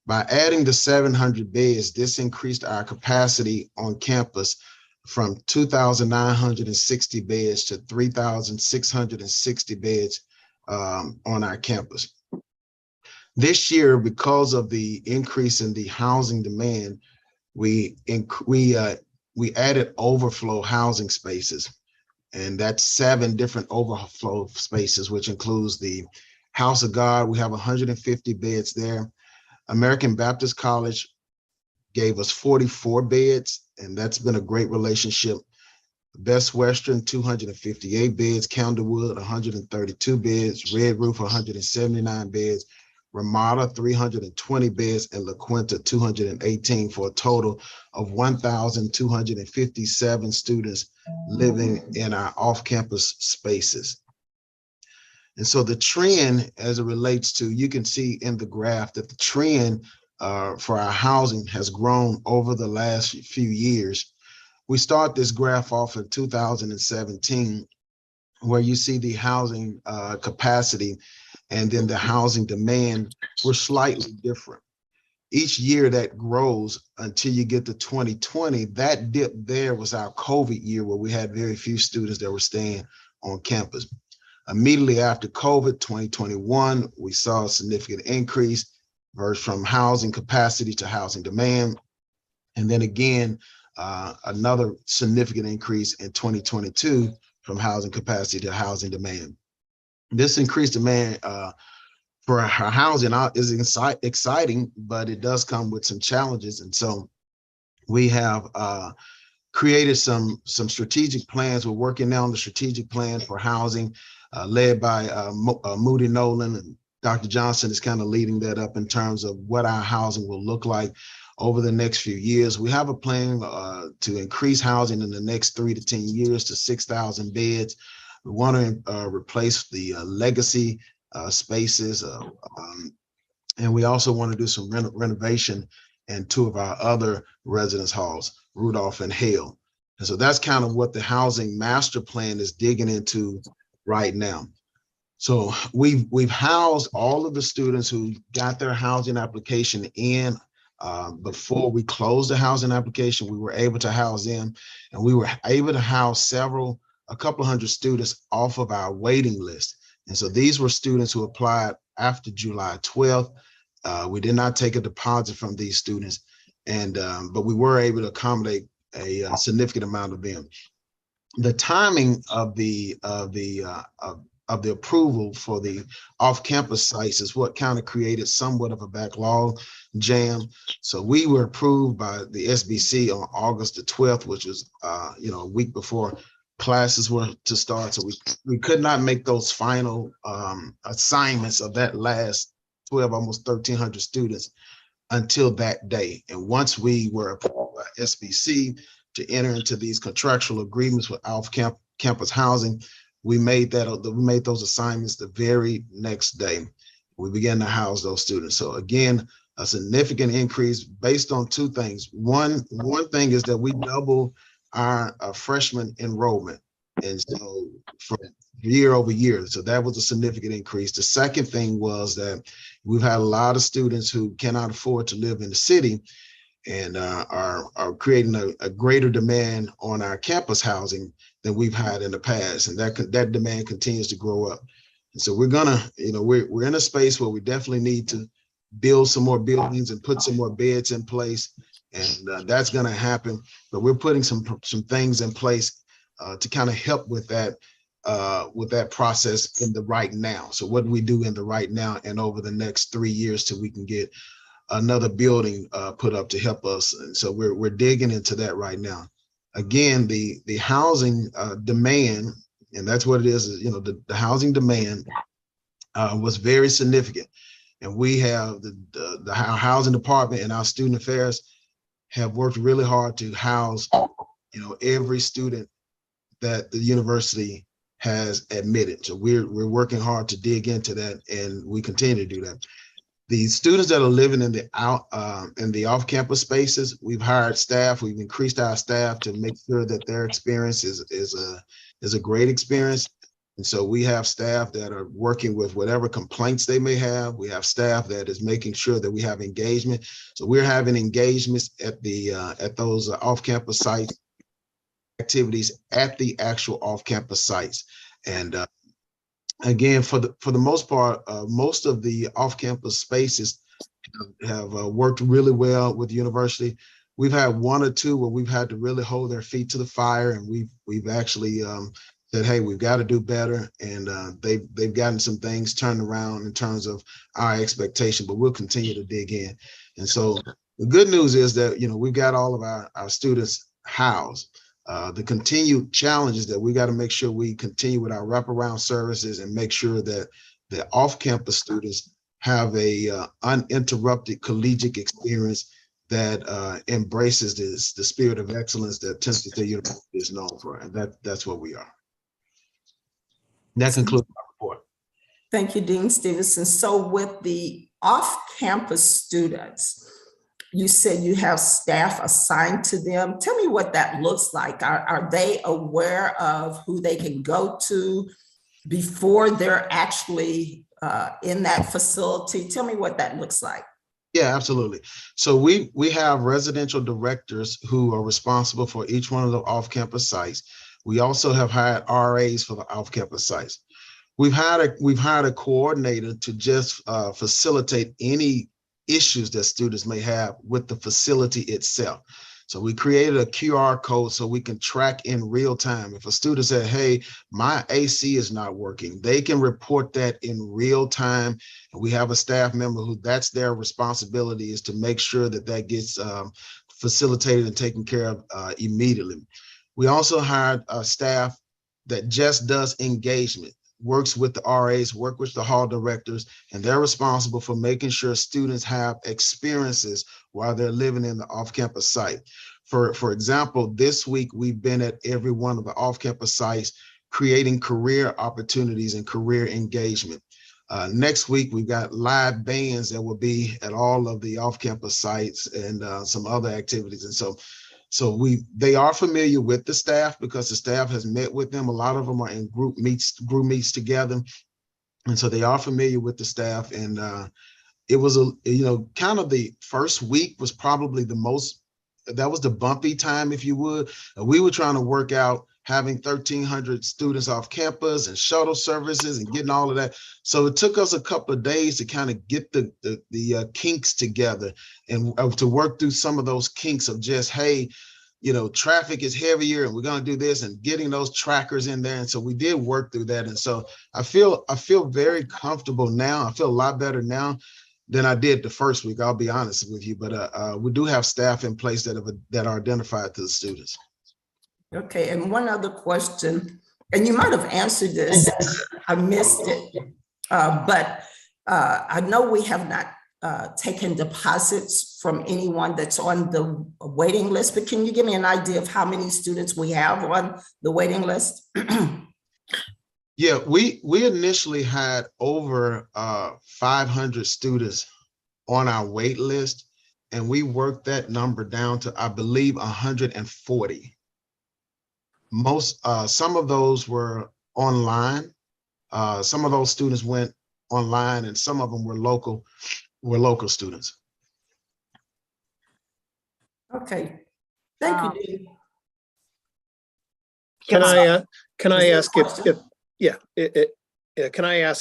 By adding the 700 beds, this increased our capacity on campus from 2,960 beds to 3,660 beds on our campus. This year, because of the increase in the housing demand, we added overflow housing spaces. And that's 7 different overflow spaces, which includes the House of God. We have 150 beds there. American Baptist College gave us 44 beds, and that's been a great relationship. Best Western, 258 beds. Candlewood, 132 beds. Red Roof, 179 beds. Ramada, 320 beds, and La Quinta, 218, for a total of 1,257 students living in our off-campus spaces. And so the trend, as it relates to, you can see in the graph that the trend for our housing has grown over the last few years. We start this graph off in 2017, where you see the housing capacity and then the housing demand were slightly different. Each year that grows until you get to 2020, that dip there was our COVID year, where we had very few students that were staying on campus. Immediately after COVID, 2021, we saw a significant increase from housing capacity to housing demand. And then again, another significant increase in 2022 from housing capacity to housing demand. This increased demand for our housing is exciting, but it does come with some challenges. And so we have created some strategic plans. We're working now on the strategic plan for housing, led by Moody Nolan, and Dr. Johnson is kind of leading that up in terms of what our housing will look like over the next few years. We have a plan to increase housing in the next 3 to 10 years to 6,000 beds. We want to replace the legacy spaces, and we also want to do some renovation in 2 of our other residence halls, Rudolph and Hale. And so that's kind of what the housing master plan is digging into right now. So we've housed all of the students who got their housing application in before we closed the housing application. We were able to house them, and we were able to house a couple hundred students off of our waiting list. And so these were students who applied after July 12th. We did not take a deposit from these students, but we were able to accommodate a significant amount of them. The timing of the approval for the off-campus sites is what kind of created somewhat of a backlog jam. So we were approved by the SBC on August the 12th, which was a week before classes were to start. So we could not make those final assignments of that last 12, almost 1,300 students until that day. And once we were approved by SBC to enter into these contractual agreements with off-campus housing, we made those assignments the very next day. We began to house those students. So again, a significant increase based on 2 things. One thing is that we doubled our freshman enrollment, and so from year over year, so that was a significant increase. The second thing was that we've had a lot of students who cannot afford to live in the city and are creating a greater demand on our campus housing than we've had in the past, and that demand continues to grow up. And so we're in a space where we definitely need to build some more buildings and put some more beds in place And that's going to happen. But we're putting some things in place to kind of help with that process in the right now. So what do we do in the right now and over the next 3 years till we can get another building put up to help us? And so we're digging into that right now. Again, the housing demand, and that's what it is, the housing demand was very significant. And we have the housing department and our student affairs have worked really hard to house, every student that the university has admitted. So we're working hard to dig into that, and we continue to do that. The students that are living in the off-campus spaces, we've hired staff. We've increased our staff to make sure that their experience is a great experience. And so we have staff that are working with whatever complaints they may have. We have staff that is making sure that we have engagement. So we're having engagements at those off-campus sites, activities at the actual off-campus sites. And again, for the most part, most of the off-campus spaces have worked really well with the university. We've had one or two where we've had to really hold their feet to the fire, and we've actually said, hey, we've got to do better. And they've gotten some things turned around in terms of our expectation, but we'll continue to dig in. And so the good news is that, we've got all of our students housed. The continued challenge is that we got to make sure we continue with our wraparound services and make sure that the off-campus students have a uninterrupted collegiate experience that embraces the spirit of excellence that Tennessee State University is known for. And that's what we are. That concludes my report. Thank you, Dean Stevenson. So with the off-campus students, you said you have staff assigned to them. Tell me what that looks like. Are they aware of who they can go to before they're actually in that facility? Tell me what that looks like. Yeah, absolutely. So we have residential directors who are responsible for each one of the off-campus sites. We also have hired RAs for the off-campus sites. We've hired a coordinator to just facilitate any issues that students may have with the facility itself. So we created a QR code so we can track in real time. If a student said, hey, my AC is not working, they can report that in real time. And we have a staff member who that's their responsibility, is to make sure that gets facilitated and taken care of immediately. We also hired a staff that just does engagement, works with the RAs, work with the hall directors, and they're responsible for making sure students have experiences while they're living in the off-campus site. For example, this week, we've been at every one of the off-campus sites creating career opportunities and career engagement. Next week, we've got live bands that will be at all of the off-campus sites and some other activities. And so they are familiar with the staff because the staff has met with them. A lot of them are in group meets together. And so they are familiar with the staff. And it was kind of the first week was probably that was the bumpy time, if you would. We were trying to work out having 1,300 students off campus and shuttle services and getting all of that. So it took us a couple of days to kind of get the kinks together and to work through some of those kinks of just, hey, traffic is heavier and we're going to do this, and getting those trackers in there. And so we did work through that. And so I feel very comfortable now. I feel a lot better now than I did the first week, I'll be honest with you. But we do have staff in place that are identified to the students. Okay, and one other question, and you might have answered this, I missed it, but I know we have not taken deposits from anyone that's on the waiting list, but can you give me an idea of how many students we have on the waiting list? Yeah, we initially had over 500 students on our wait list, and we worked that number down to, I believe, 140. Some of those were online. Some of those students went online, and some of them were local students. Okay, thank you, Dean. Can I ask can I ask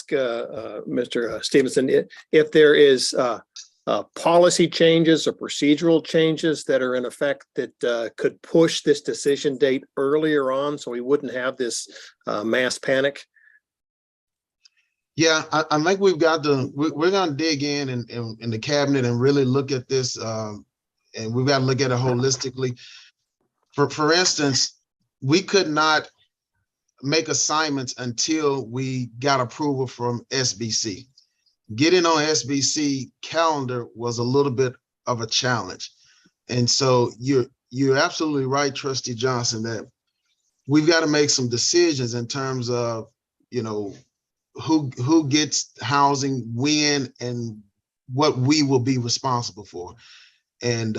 Mr. Stevenson if there is policy changes or procedural changes that are in effect that could push this decision date earlier on so we wouldn't have this mass panic? Yeah, I think we've got to, we're going to dig in the cabinet and really look at this. And we've got to look at it holistically. For instance, we could not make assignments until we got approval from SBC. Getting on SBC calendar was a little bit of a challenge. And so you're absolutely right, Trustee Johnson, that we've got to make some decisions in terms of, you know, who gets housing, when, and what we will be responsible for. And,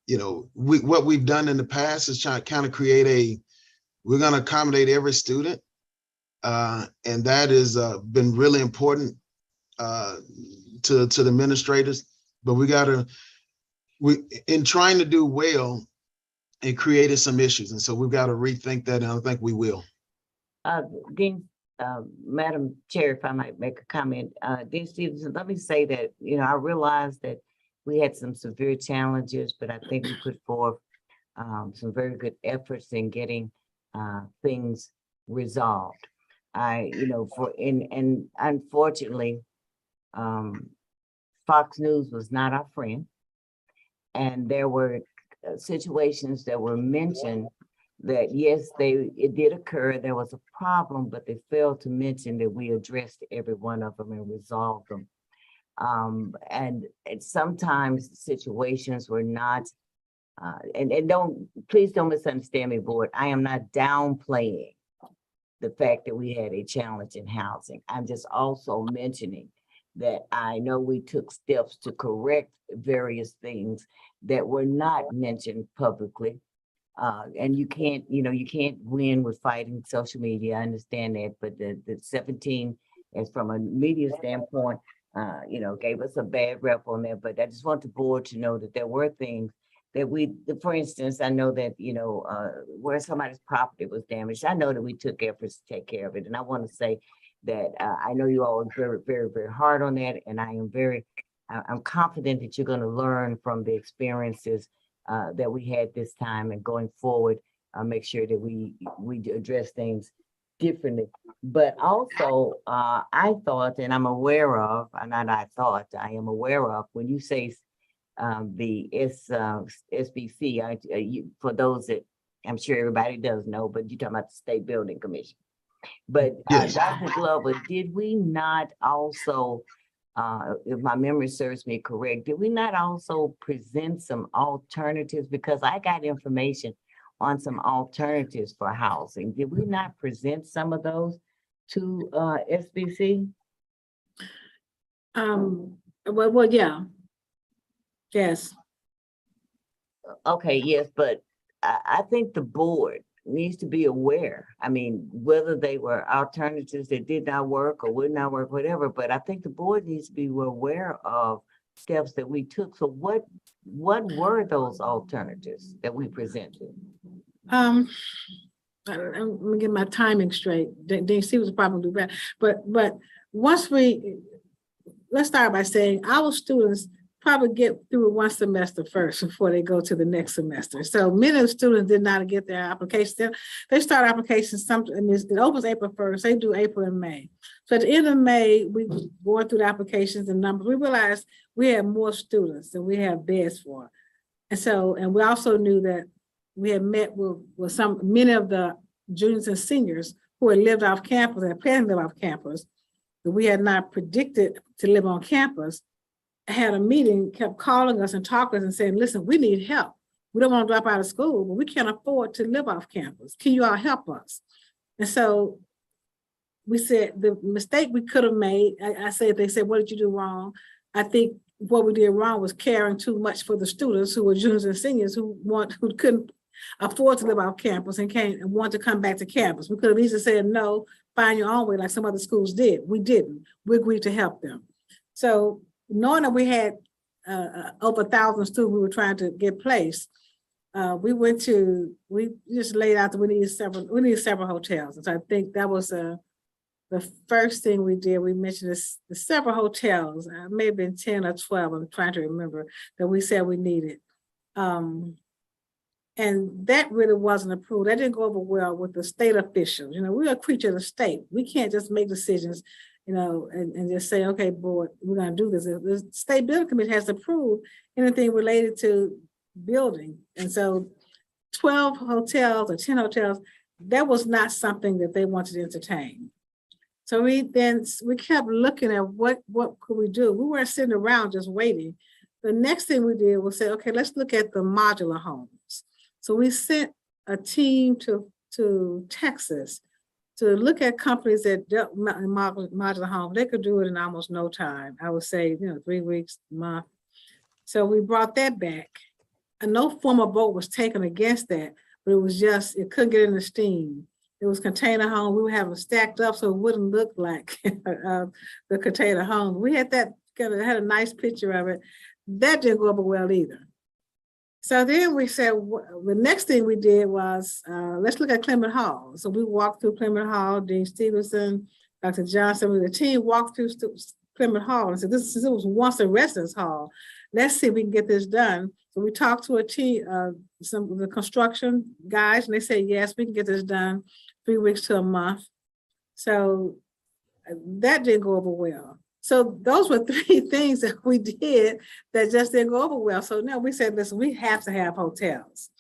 you know, what we've done in the past is try to kind of create we're going to accommodate every student. And that has been really important to the administrators, but in trying to do well, it created some issues. And so we've got to rethink that. And I think we will. Dean, Madam Chair, if I might make a comment, Dean Stevenson, let me say that, you know, I realized that we had some severe challenges, but I think we put forth some very good efforts in getting things resolved. And unfortunately, Fox News was not our friend. And there were situations that were mentioned that, yes, it did occur, there was a problem, but they failed to mention that we addressed every one of them and resolved them. And sometimes situations were not, and please don't misunderstand me, board. I am not downplaying the fact that we had a challenge in housing. I'm just also mentioning that I know we took steps to correct various things that were not mentioned publicly. And you can't win with fighting social media. I understand that, but the 17, as from a media standpoint, gave us a bad rep on that. But I just want the board to know that there were things that for instance, I know that, where somebody's property was damaged, I know that we took efforts to take care of it. And I want to say that I know you all are very, very, very hard on that. And I'm confident that you're going to learn from the experiences that we had this time, and going forward, make sure that we address things differently. But also, I thought, and I'm aware of, I am aware of, when you say the SBC, for those that I'm sure everybody does know, but you're talking about the State Building Commission. But yes. Dr. Glover, did we not also, if my memory serves me correct, did we not also present some alternatives? Because I got information on some alternatives for housing. Did we not present some of those to SBC? Well, yeah. Yes. Okay, yes, but I think the board needs to be aware. I mean, whether they were alternatives that did not work or would not work, whatever, but I think the board needs to be aware of steps that we took. So what were those alternatives that we presented? I'm gonna get my timing straight. DC was probably better, but once let's start by saying our students probably get through one semester first before they go to the next semester. So many of the students did not get their applications. They start applications, it opens April 1st, they do April and May. So at the end of May, we were going through the applications and numbers. We realized we had more students than we have beds for. And we also knew that we had met with many of the juniors and seniors who had lived off campus and planned to live off campus, that we had not predicted to live on campus. Had a meeting, kept calling us and talking and saying, listen, we need help. We don't want to drop out of school, but we can't afford to live off campus. Can you all help us? And so we said the mistake we could have made, they said, what did you do wrong? I think what we did wrong was caring too much for the students who were juniors and seniors who couldn't afford to live off campus and want to come back to campus. We could have easily said, no, find your own way like some other schools did. We didn't. We agreed to help them. So knowing that we had over 1,000 students we were trying to get placed, we just laid out that we needed several hotels. And so I think that was the first thing we did, we mentioned this, the several hotels, maybe 10 or 12, I'm trying to remember, that we said we needed. And that really wasn't approved. That didn't go over well with the state officials. You know, we're a creature of the state. We can't just make decisions, you know, and just say, okay, board, we're gonna do this. The state building committee has to approve anything related to building. And so 12 hotels or 10 hotels, that was not something that they wanted to entertain. So we kept looking at what could we do? We weren't sitting around just waiting. The next thing we did was say, okay, let's look at the modular homes. So we sent a team to Texas to look at companies that dealt in modular homes. They could do it in almost no time. I would say, you know, 3 weeks, a month. So we brought that back. And no formal vote was taken against that, but it was just, it couldn't get into steam. It was container home. We would have them stacked up so it wouldn't look like the container home. We had that, kind of had a nice picture of it. That didn't go over well either. So then we said, the next thing we did was, let's look at Clement Hall. So we walked through Clement Hall, Dean Stevenson, Dr. Johnson, the team walked through Clement Hall and said, this was once a residence hall. Let's see if we can get this done. So we talked to a team, some of the construction guys, and they said, yes, we can get this done 3 weeks to a month. So that didn't go over well. So those were 3 things that we did that just didn't go over well. So now we said, listen, we have to have hotels.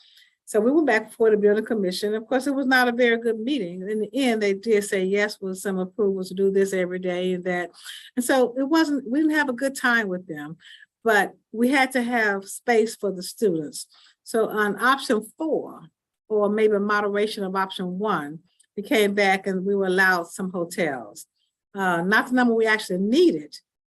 So we went back before the building commission. Of course, it was not a very good meeting. In the end, they did say yes with some approvals to do this every day and that. And so it wasn't, we didn't have a good time with them, but we had to have space for the students. So on option 4, or maybe a moderation of option 1, we came back and we were allowed some hotels. Not the number we actually needed,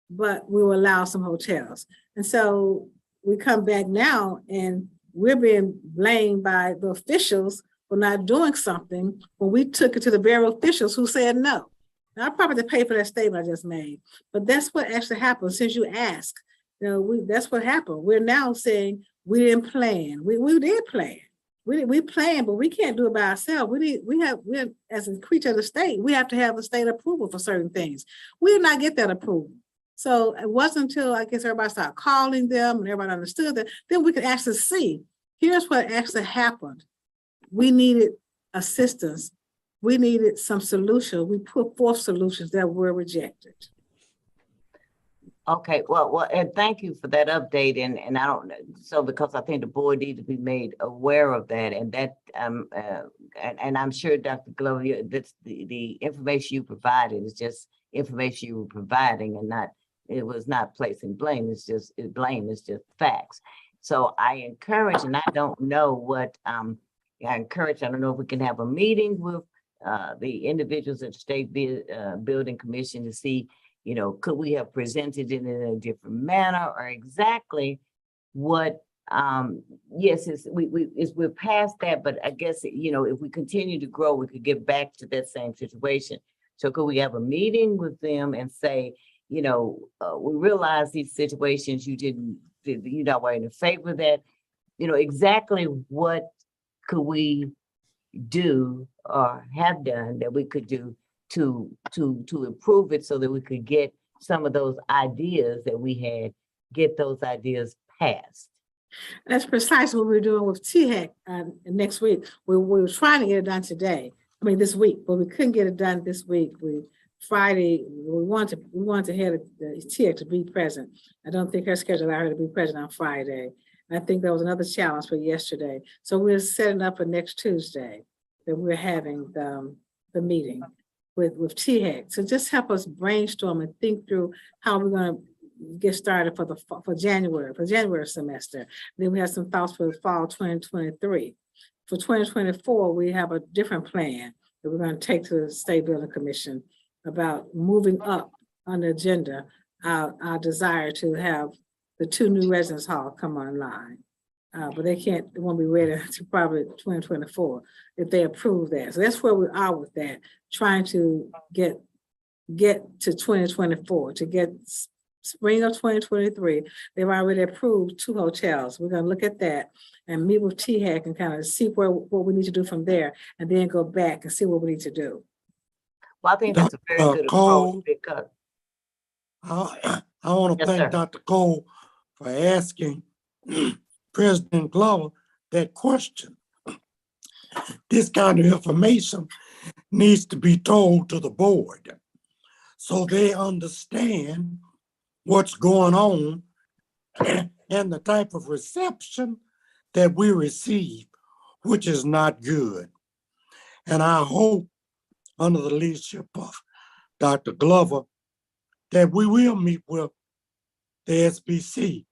but we will allow some hotels. And so we come back now and we're being blamed by the officials for not doing something when we took it to the very officials who said no. Now, I probably have to pay for that statement I just made, but that's what actually happened since you asked. You know, that's what happened. We're now saying we didn't plan. We did plan. We planned, but we can't do it by ourselves. We're as a creature of the state, we have to have the state approval for certain things. We did not get that approval. So it wasn't until I guess everybody started calling them and everybody understood that, then we could actually see, here's what actually happened. We needed assistance. We needed some solution. We put forth solutions that were rejected. Okay, well, and thank you for that update. And I don't know, so because I think the board needs to be made aware of that, and that and I'm sure Dr. Glover, that's the information you provided is just information you were providing, and not, it was not placing blame. It's just blame. It's just facts. So I encourage, and I don't know what I encourage. I don't know if we can have a meeting with the individuals at the State Building Commission to see, you know, could we have presented it in a different manner, or exactly what, yes, we're past that, but I guess, you know, if we continue to grow, we could get back to that same situation. So could we have a meeting with them and say, you know, we realize these situations, you're not weren't in favor of that, you know, exactly what could we do or have done that we could do to improve it so that we could get some of those ideas that we had, get those ideas passed. That's precisely what we're doing with THEC next week. We were trying to get it done today. I mean, this week, but we couldn't get it done this week. Friday, we wanted to have the THEC to be present. I don't think her schedule allowed her to be present on Friday. I think there was another challenge for yesterday. So we're setting up for next Tuesday that we're having the meeting with THEC. So just help us brainstorm and think through how we're going to get started for January semester. Then we have some thoughts for the fall 2023. For 2024, we have a different plan that we're going to take to the State Building Commission about moving up on the agenda, our desire to have the 2 new residence halls come online. But they won't be ready to probably 2024 if they approve that. So that's where we are with that, trying to get to 2024, to get spring of 2023. They've already approved 2 hotels. We're gonna look at that and meet with THEC and kind of see what we need to do from there, and then go back and see what we need to do. Well, I think that's a very good approach Cole, because, I want to yes, thank sir. Dr. Cole for asking President Glover that question. This kind of information needs to be told to the board so they understand what's going on and the type of reception that we receive, which is not good. And I hope under the leadership of Dr. Glover that we will meet with the SBC,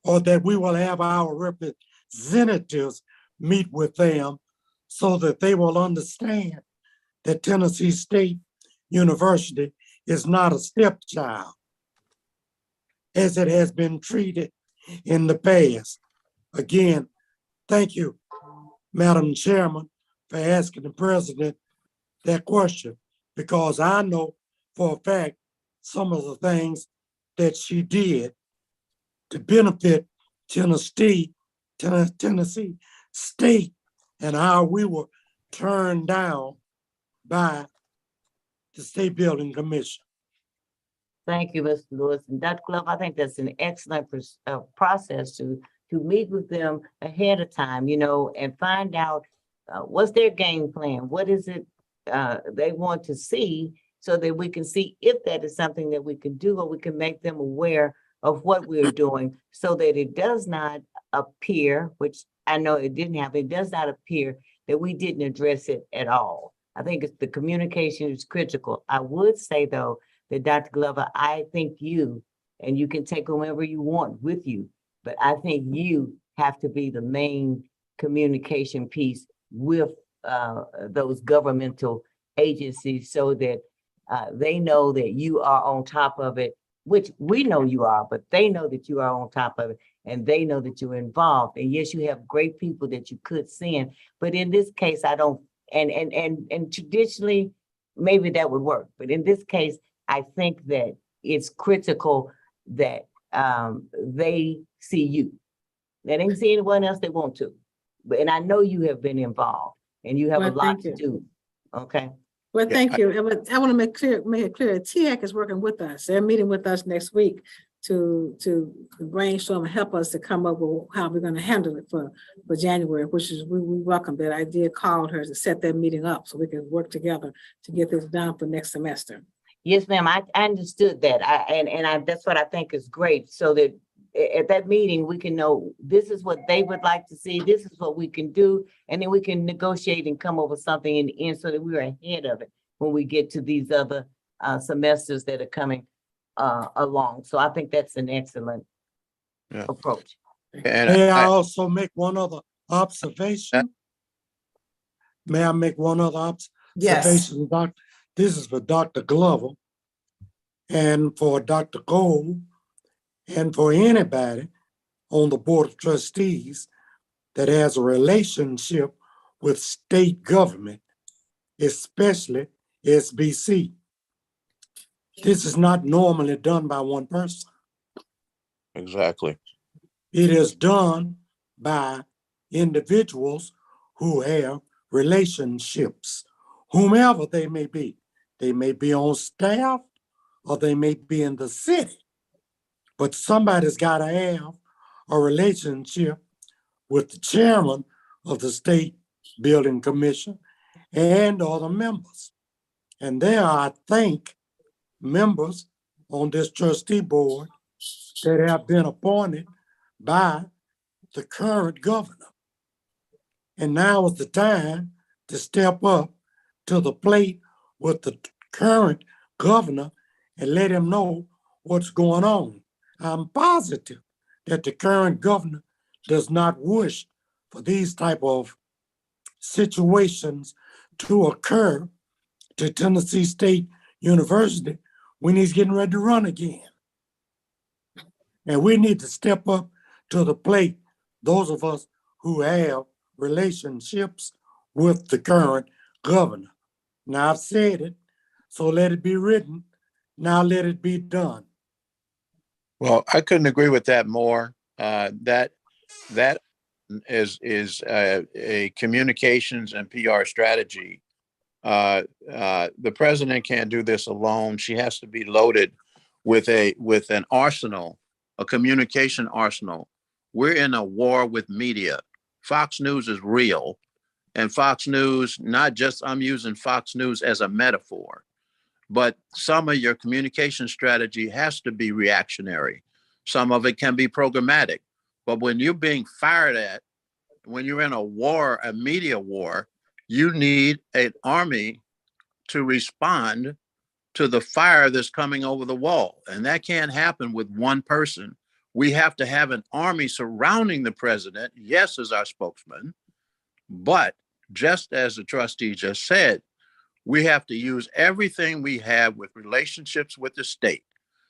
or that we will have our representatives meet with them so that they will understand that Tennessee State University is not a stepchild as it has been treated in the past. Again, thank you, Madam Chairman, for asking the president that question, because I know for a fact some of the things that she did to benefit Tennessee State, and how we were turned down by the State Building Commission. Thank you, Mr. Lewis. And Dr. Glover, I think that's an excellent process to meet with them ahead of time, you know, and find out what's their game plan? What is it they want to see, so that we can see if that is something that we can do, or we can make them aware of what we're doing, so that it does not appear, which I know it didn't happen, it does not appear that we didn't address it at all. I think the communication is critical. I would say, though, that Dr. Glover, I think you, and you can take whomever you want with you, but I think you have to be the main communication piece with those governmental agencies, so that they know that you are on top of it, which we know you are, but they know that you are on top of it, and they know that you're involved. And yes, you have great people that you could send, but in this case, I don't, and traditionally, maybe that would work. But in this case, I think that it's critical that they see you. They didn't see anyone else they want to. But, and I know you have been involved and you have a lot to do. Okay. Well, thank you. I want to make it clear that TAC is working with us. They're meeting with us next week to brainstorm and help us to come up with how we're going to handle it for January, which is, we welcome that. I did call her to set that meeting up so we can work together to get this done for next semester. Yes, ma'am. I understood that. That's what I think is great. So that at that meeting, we can know this is what they would like to see. This is what we can do. And then we can negotiate and come up with something in the end, so that we're ahead of it when we get to these other semesters that are coming along. So I think that's an excellent approach. And May I also make one other observation? May I make one other observation? Yes. This is for Dr. Glover and for Dr. Cole and for anybody on the Board of Trustees that has a relationship with state government, especially SBC. This is not normally done by one person. exactly. It is done by individuals who have relationships, whomever they may be. They may be on staff or they may be in the city, but somebody's got to have a relationship with the chairman of the State Building Commission and other members. And there are, I think, members on this trustee board that have been appointed by the current governor. And now is the time to step up to the plate with the current governor and let him know what's going on. I'm positive that the current governor does not wish for these type of situations to occur to Tennessee State University when he's getting ready to run again. And we need to step up to the plate, those of us who have relationships with the current governor. Now I've said it, so let it be written. Now let it be done. Well, I couldn't agree with that more. That is a communications and PR strategy The president can't do this alone. She has to be loaded with an arsenal, a communication arsenal. We're in a war with media. Fox News is real. And Fox News, not just, I'm using Fox News as a metaphor, but some of your communication strategy has to be reactionary. Some of it can be programmatic. But when you're being fired at, when you're in a war, a media war, you need an army to respond to the fire that's coming over the wall. And that can't happen with one person. We have to have an army surrounding the president, yes, as our spokesman, but just as the trustee just said, we have to use everything we have with relationships with the state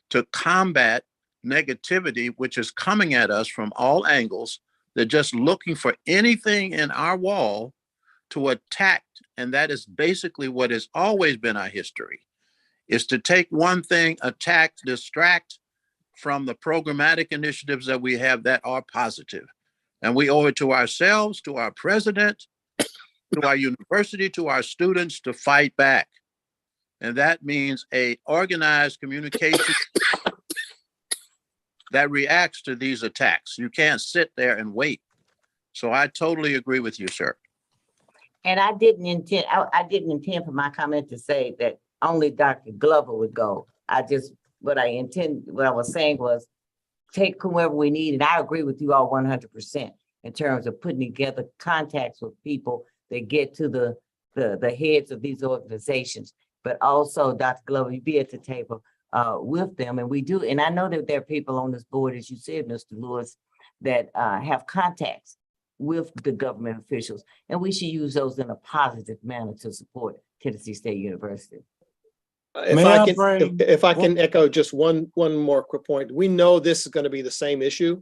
to combat negativity, which is coming at us from all angles. They're just looking for anything in our wall to attack. And that is basically what has always been our history, is to take one thing, attack, distract from the programmatic initiatives that we have that are positive. And we owe it to ourselves, to our president, to our university, to our students to fight back. And that means a organized communication that reacts to these attacks. You can't sit there and wait. So I totally agree with you, sir. And I didn't intend, I didn't intend for my comment to say that only Dr. Glover would go. What I was saying was take whoever we need. And I agree with you all 100% in terms of putting together contacts with people that get to the heads of these organizations. But also, Dr. Glover, you be at the table with them. And we do. And I know that there are people on this board, as you said, Mr. Lewis, that have contacts with the government officials. And we should use those in a positive manner to support Tennessee State University. If I can echo just one more quick point. We know this is going to be the same issue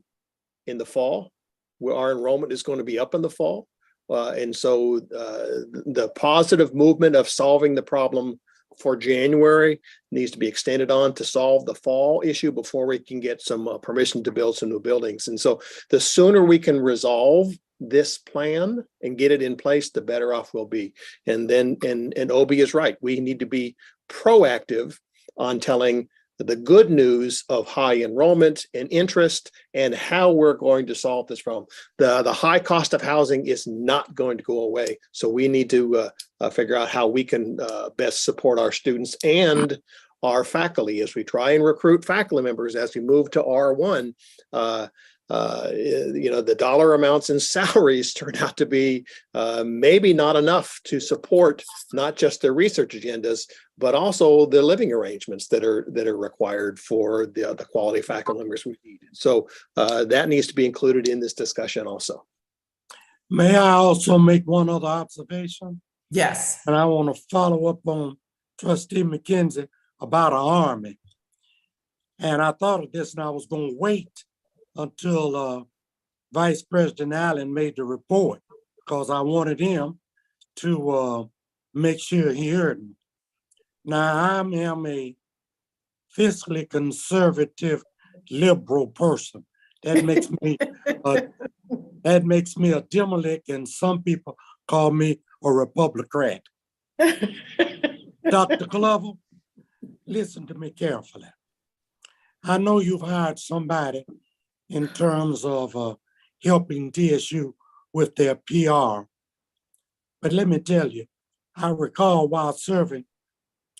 in the fall, where our enrollment is going to be up in the fall. And so the positive movement of solving the problem for January needs to be extended on to solve the fall issue before we can get some permission to build some new buildings. And so the sooner we can resolve this plan and get it in place, the better off we'll be. And then, and Obi is right. We need to be proactive on telling the good news of high enrollment and interest and how we're going to solve this problem. The high cost of housing is not going to go away. So we need to figure out how we can best support our students and our faculty as we try and recruit faculty members as we move to R1. The dollar amounts and salaries turn out to be maybe not enough to support not just their research agendas, but also the living arrangements that are required for the quality faculty members we need. So that needs to be included in this discussion also. May I also make one other observation? Yes. And I want to follow up on Trustee McKenzie about an army. And I thought of this and I was going to wait until Vice President Allen made the report because I wanted him to make sure he heard me. Now, I am a fiscally conservative liberal person. That makes me a Democrat, and some people call me a Republican. Dr. Glover, listen to me carefully. I know you've hired somebody in terms of helping TSU with their PR. But let me tell you, I recall while serving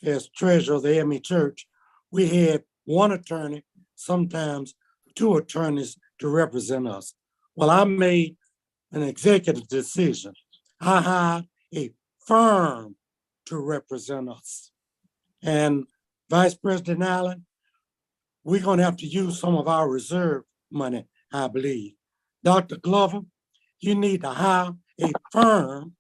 as treasurer of the ME Church, we had one attorney, sometimes two attorneys to represent us. Well, I made an executive decision. I hired a firm to represent us. And Vice President Allen, we're going to have to use some of our reserve money, I believe. Dr. Glover, you need to hire a firm,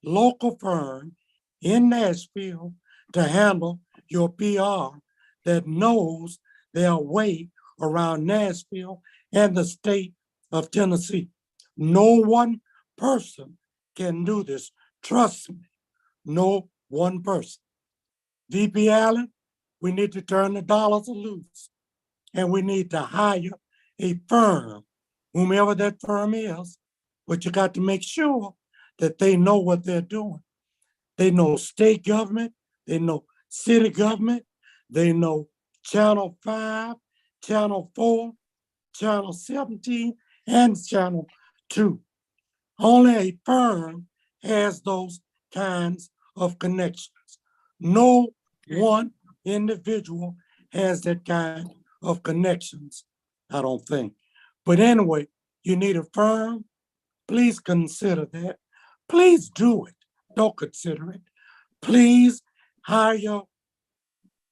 local firm in Nashville to handle your PR that knows their way around Nashville and the state of Tennessee. No one person can do this. Trust me, no one person. VP Allen, we need to turn the dollars loose and we need to hire a firm, whomever that firm is, but you got to make sure that they know what they're doing. They know state government, they know city government, they know Channel 5, Channel 4, Channel 17, and Channel 2. Only a firm has those kinds of connections. No one individual has that kind of connections, I don't think. But anyway, you need a firm. Please consider that. Please do it. Don't consider it. Please hire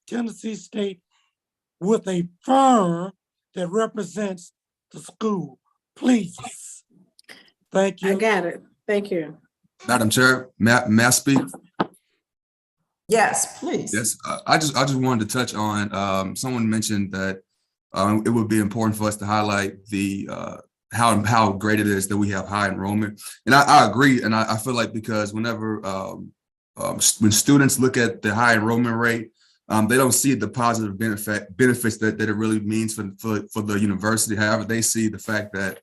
Tennessee State with a firm that represents the school. Please. Thank you. I got it. Thank you. Madam Chair, may I speak? Yes, please. Yes, I just wanted to touch on, someone mentioned that it would be important for us to highlight the how great it is that we have high enrollment. And I agree. And I feel like because whenever when students look at the high enrollment rate, they don't see the positive benefits that it really means for the university. However, they see the fact that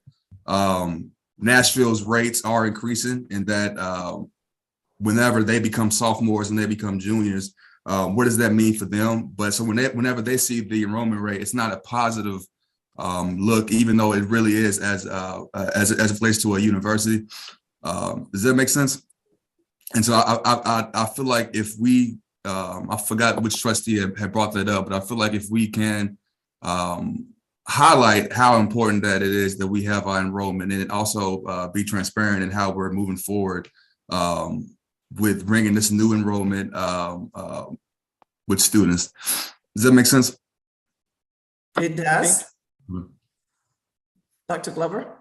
Nashville's rates are increasing, and that whenever they become sophomores and they become juniors, what does that mean for them? But so whenever they see the enrollment rate, it's not a positive look, even though it really is as it relates to a university. Does that make sense? And so I feel like if we, I forgot which trustee had brought that up, but I feel like if we can highlight how important that it is that we have our enrollment, and also be transparent in how we're moving forward with bringing this new enrollment with students. Does that make sense? It does. Dr. Glover,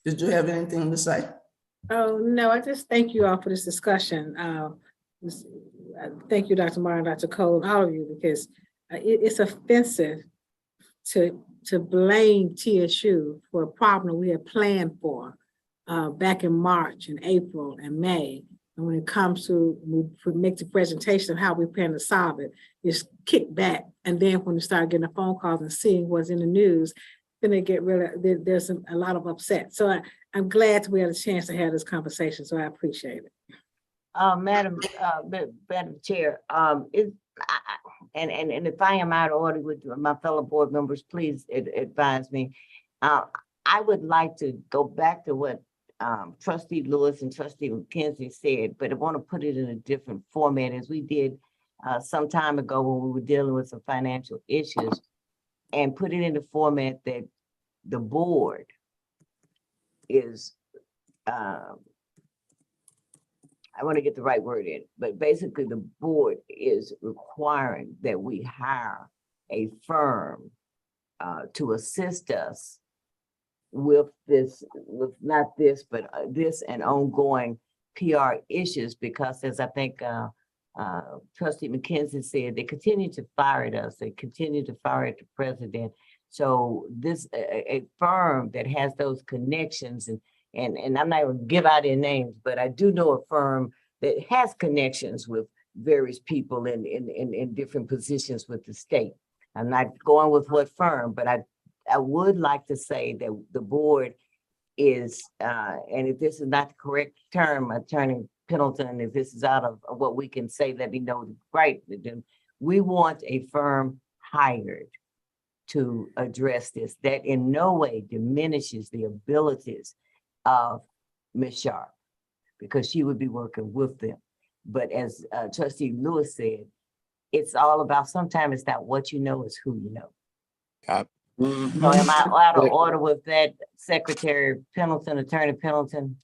did you have anything to say? Oh, no, I just thank you all for this discussion. Thank you, Dr. Martin, Dr. Cole, and all of you, because it's offensive to blame TSU for a problem we had planned for back in March and April and May. And when it comes to, we make the presentation of how we plan to solve it, it's kicked back. And then when we start getting the phone calls and seeing what's in the news, then they get really, there's a lot of upset. So I'm glad we had a chance to have this conversation. So I appreciate it. Madam Chair, and if I am out of order with my fellow board members, please advise me. I would like to go back to what Trustee Lewis and Trustee McKenzie said, but I want to put it in a different format, as we did some time ago when we were dealing with some financial issues, and put it in the format that the board is, I want to get the right word in, but basically the board is requiring that we hire a firm to assist us with this, with not this, but this and ongoing PR issues, because as I think Trustee McKenzie said, they continue to fire at us. They continue to fire at the president. So this, a firm that has those connections, and I'm not going to give out their names, but I do know a firm that has connections with various people in different positions with the state. I'm not going with what firm, but I would like to say that the board is, and if this is not the correct term, Attorney Pendleton, if this is out of what we can say, let me know. Right, we want a firm hired to address this, that in no way diminishes the abilities of Ms. Sharp, because she would be working with them. But as Trustee Lewis said, it's all about, sometimes it's not what you know, it's who you know. So am I out of order with that, Secretary Pendleton, Attorney Pendleton?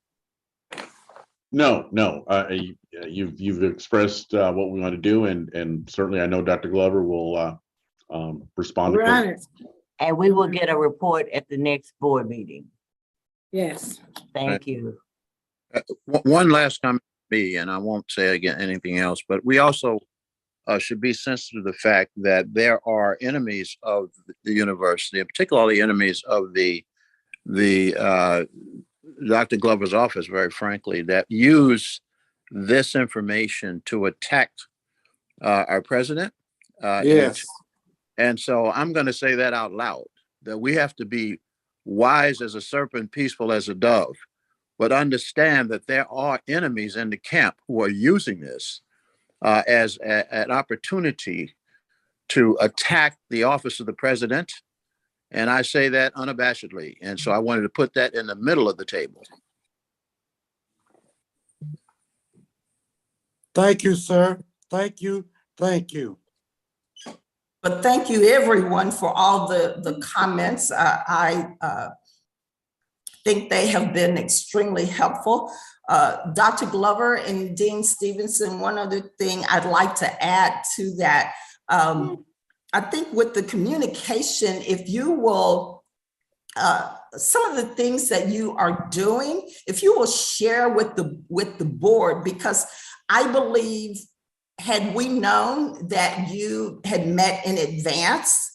No, you've expressed what we want to do, and certainly I know Dr. Glover will respond. We're on it. And we will get a report at the next board meeting. Yes. Thank you. One last comment from me, and I won't say again anything else, but we also should be sensitive to the fact that there are enemies of the university, and particularly enemies of the Dr. Glover's office, very frankly, that use this information to attack our president. Yes. And so I'm going to say that out loud, that we have to be wise as a serpent, peaceful as a dove, but understand that there are enemies in the camp who are using this as an opportunity to attack the office of the president. And I say that unabashedly. And so I wanted to put that in the middle of the table. Thank you, sir. Thank you. Thank you. But thank you, everyone, for all the comments. I think they have been extremely helpful. Dr. Glover and Dean Stevenson, one other thing I'd like to add to that, I think with the communication, if you will, some of the things that you are doing, if you will share with the board, because I believe had we known that you had met in advance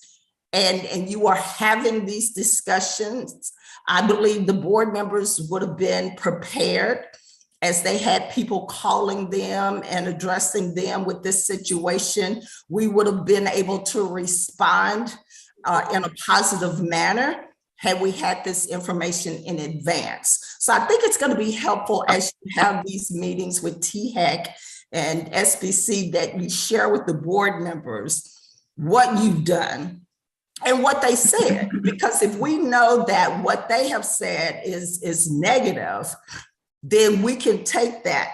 and you are having these discussions, I believe the board members would have been prepared as they had people calling them and addressing them with this situation. We would have been able to respond in a positive manner had we had this information in advance. So I think it's going to be helpful as you have these meetings with THEC and SBC that you share with the board members what you've done and what they said. Because if we know that what they have said is negative, then we can take that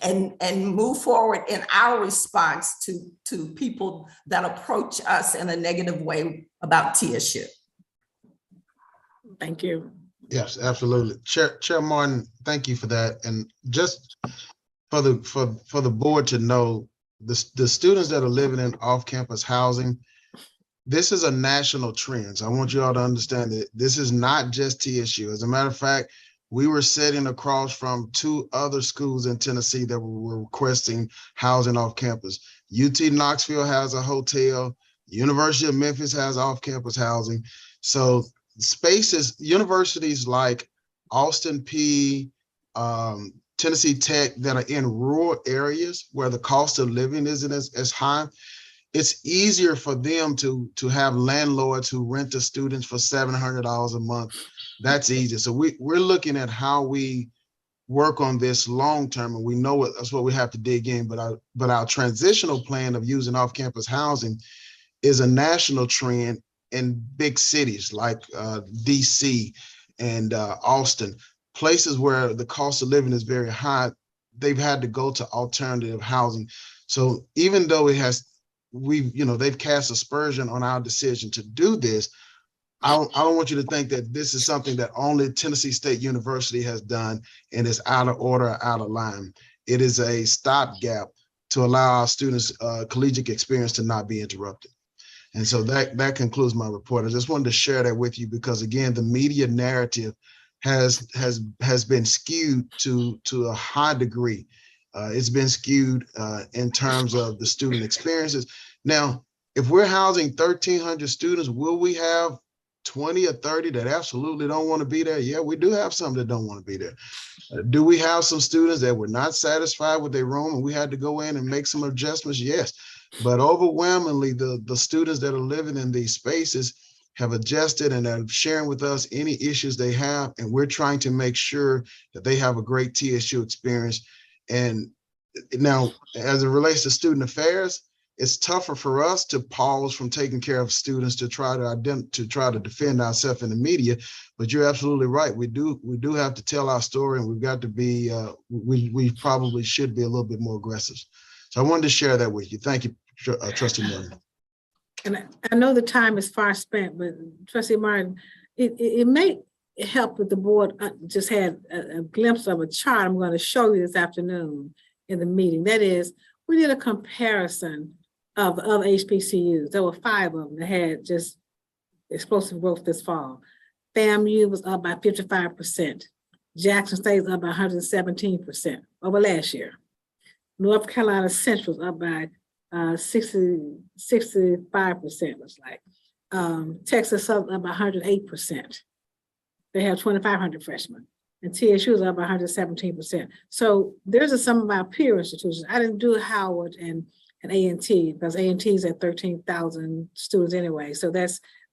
and move forward in our response to people that approach us in a negative way about TSU. Thank you. Yes, absolutely. Chair Martin, thank you for that. And just for the board to know, the students that are living in off-campus housing, this is a national trend. So I want you all to understand that this is not just TSU. As a matter of fact, we were sitting across from 2 other schools in Tennessee that were requesting housing off campus. UT Knoxville has a hotel. University of Memphis has off-campus housing. So spaces, universities like Austin P, Tennessee Tech that are in rural areas where the cost of living isn't as high, it's easier for them to have landlords who rent to students for $700 a month. That's easy. So we're looking at how we work on this long term, and we know that's what we have to dig in. But our transitional plan of using off-campus housing is a national trend in big cities like DC and Austin, places where the cost of living is very high. They've had to go to alternative housing. So even though they've cast aspersion on our decision to do this, I don't want you to think that this is something that only Tennessee State University has done and is out of order, out of line. It is a stopgap to allow our students' collegiate experience to not be interrupted. And so that concludes my report. I just wanted to share that with you because, again, the media narrative has been skewed to a high degree. It's been skewed in terms of the student experiences. Now, if we're housing 1,300 students, will we have 20 or 30 that absolutely don't want to be there? Yeah, we do have some that don't want to be there. Do we have some students that were not satisfied with their room and we had to go in and make some adjustments? Yes. But overwhelmingly, the students that are living in these spaces have adjusted and are sharing with us any issues they have. And we're trying to make sure that they have a great TSU experience. And now, as it relates to student affairs, it's tougher for us to pause from taking care of students to try to defend ourselves in the media. But you're absolutely right. We do have to tell our story, and we've got to be. We probably should be a little bit more aggressive. So I wanted to share that with you. Thank you, Trustee Martin. And I know the time is far spent, but Trustee Martin, it may help if the board just had a glimpse of a chart I'm going to show you this afternoon in the meeting. That is, we did a comparison of HBCUs. There were 5 of them that had just explosive growth this fall. FAMU was up by 55%. Jackson State was up by 117% over last year. North Carolina Central was up by 65%, looks like. Texas Southern up by 108%. They have 2,500 freshmen. And TSU is up by 117%. So there's some of our peer institutions. I didn't do Howard and A&T because A&T is at 13,000 students anyway. So they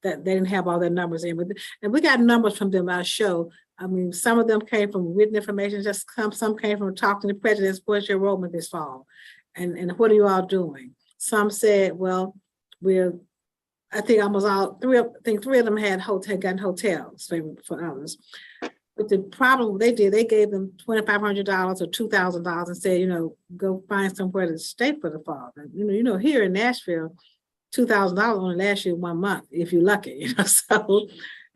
didn't have all their numbers in. And we got numbers from them I'll show I mean, some of them came from written information, some came from talking to presidents, what's your enrollment this fall? And what are you all doing? Some said, well, I think almost all three of them had gotten hotels for others. But the problem they gave them $2,500 or $2,000 and said, go find somewhere to stay for the fall. And, here in Nashville, $2,000 only lasts you 1 month if you're lucky.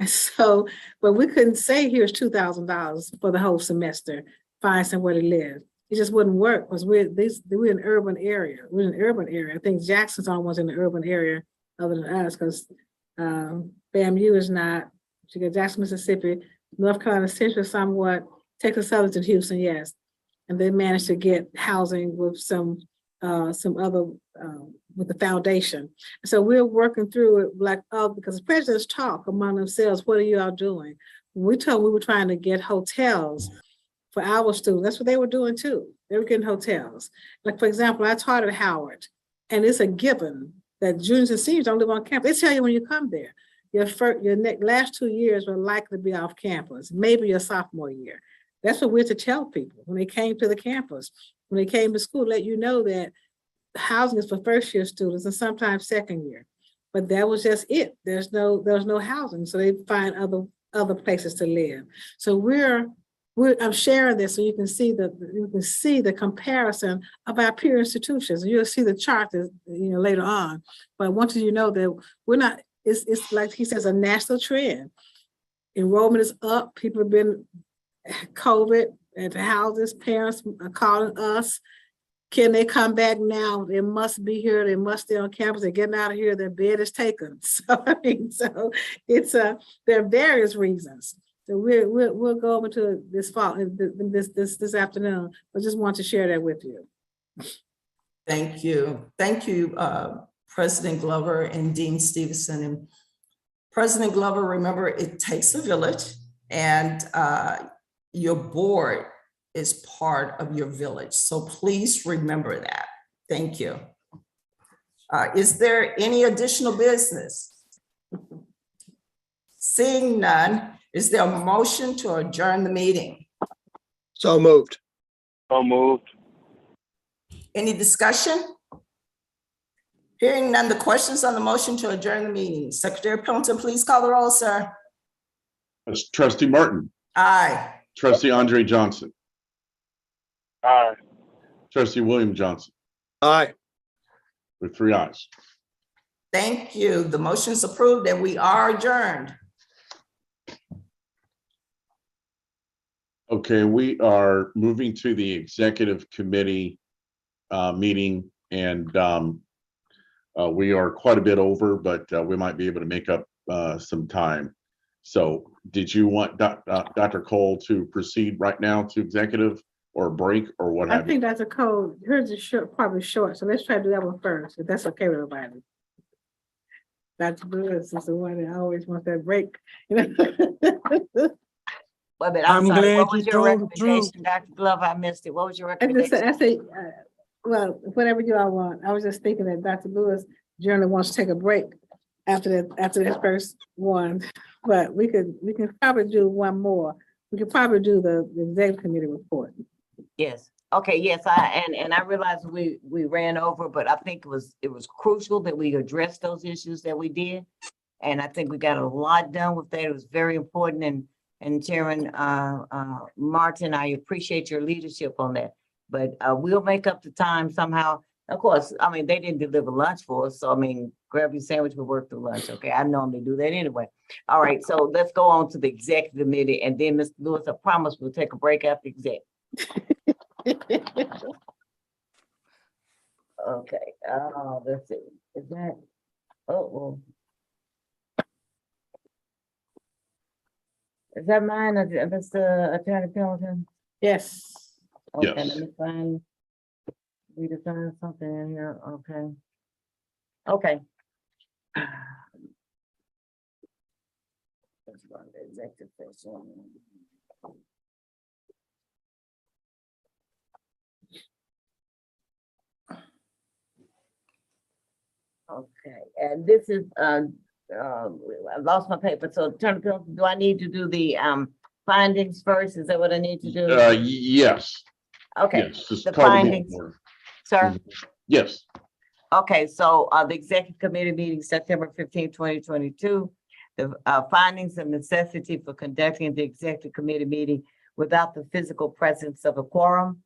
So, but we couldn't say here's $2,000 for the whole semester. Find somewhere to live. It just wouldn't work because we're in an urban area. We're in an urban area. I think Jackson's almost in the urban area other than us because FAMU is not. You got Jackson, Mississippi, North Carolina Central somewhat, Texas Southern and Houston, yes. And they managed to get housing with some other, with the foundation. So we're working through it because the presidents talk among themselves, what are you all doing? We told we were trying to get hotels for our students. That's what they were doing too. They were getting hotels. Like for example, I taught at Howard and it's a given that juniors and seniors don't live on campus. They tell you when you come there, your last 2 years were likely to be off campus, maybe your sophomore year. That's what we're to tell people when they came to the campus, when they came to school, let you know that housing is for first year students and sometimes second year. But that was just it. There's no housing, so they find other places to live. So I'm sharing this so you can see the comparison of our peer institutions. You'll see the chart later on. But I want you to know that we're not. It's like he says, a national trend. Enrollment is up. People have been COVID at the houses. Parents are calling us. Can they come back now? They must be here. They must stay on campus. They're getting out of here. Their bed is taken. So it's there are various reasons. So we'll go over to this fall, this afternoon. I just want to share that with you. Thank you. Thank you, President Glover and Dean Stevenson. And President Glover, remember, it takes a village, and your board is part of your village. So please remember that. Thank you. Is there any additional business? Seeing none, is there a motion to adjourn the meeting? So moved. So moved. Any discussion? Hearing none, the questions on the motion to adjourn the meeting. Secretary Pendleton, please call the roll, sir. That's Trustee Martin. Aye. Trustee Andre Johnson. Aye. Trustee William Johnson. Aye. With 3 ayes. Thank you. The motion is approved and we are adjourned. Okay, we are moving to the executive committee meeting, and we are quite a bit over, but we might be able to make up some time. So did you want Dr. Cole to proceed right now to executive or a break or what have you? I think that's a code. Hers is short, probably short. So let's try to do that one first, if that's okay with everybody. Dr. Lewis is the one that always wants that break. Well, but I'm sorry, glad what was you your told the truth. recommendation, Dr. Glover? I missed it. What was your recommendation? I say, well, whatever you all want. I was just thinking that Dr. Lewis generally wants to take a break after this first one, but we can probably do one more. We could probably do the executive committee report. Yes. Okay. Yes. I realized we ran over, but I think it was crucial that we addressed those issues that we did, and I think we got a lot done with that. It was very important, and Chairman Martin, I appreciate your leadership on that. But we'll make up the time somehow. Of course, I mean, they didn't deliver lunch for us, so I mean, grab your sandwich, we'll work through lunch. Okay, I normally do that anyway. All right, so let's go on to the executive committee, and then Mr. Lewis, I promise we'll take a break after exec. Okay, let's see. Is that? Oh, is that mine? That's the Attorney Pendleton? Yes. Okay, Yes. let me find. We design something in here. Okay. Okay. Let's run the executive session. Okay, and this is I lost my paper. So Attorney Pendleton, do I need to do the findings first? Is that what I need to do? Yes, Okay, yes, it's the part of the findings, board. sir. Yes, Okay, so the executive committee meeting September 15, 2022. The findings of necessity for conducting the executive committee meeting without the physical presence of a quorum.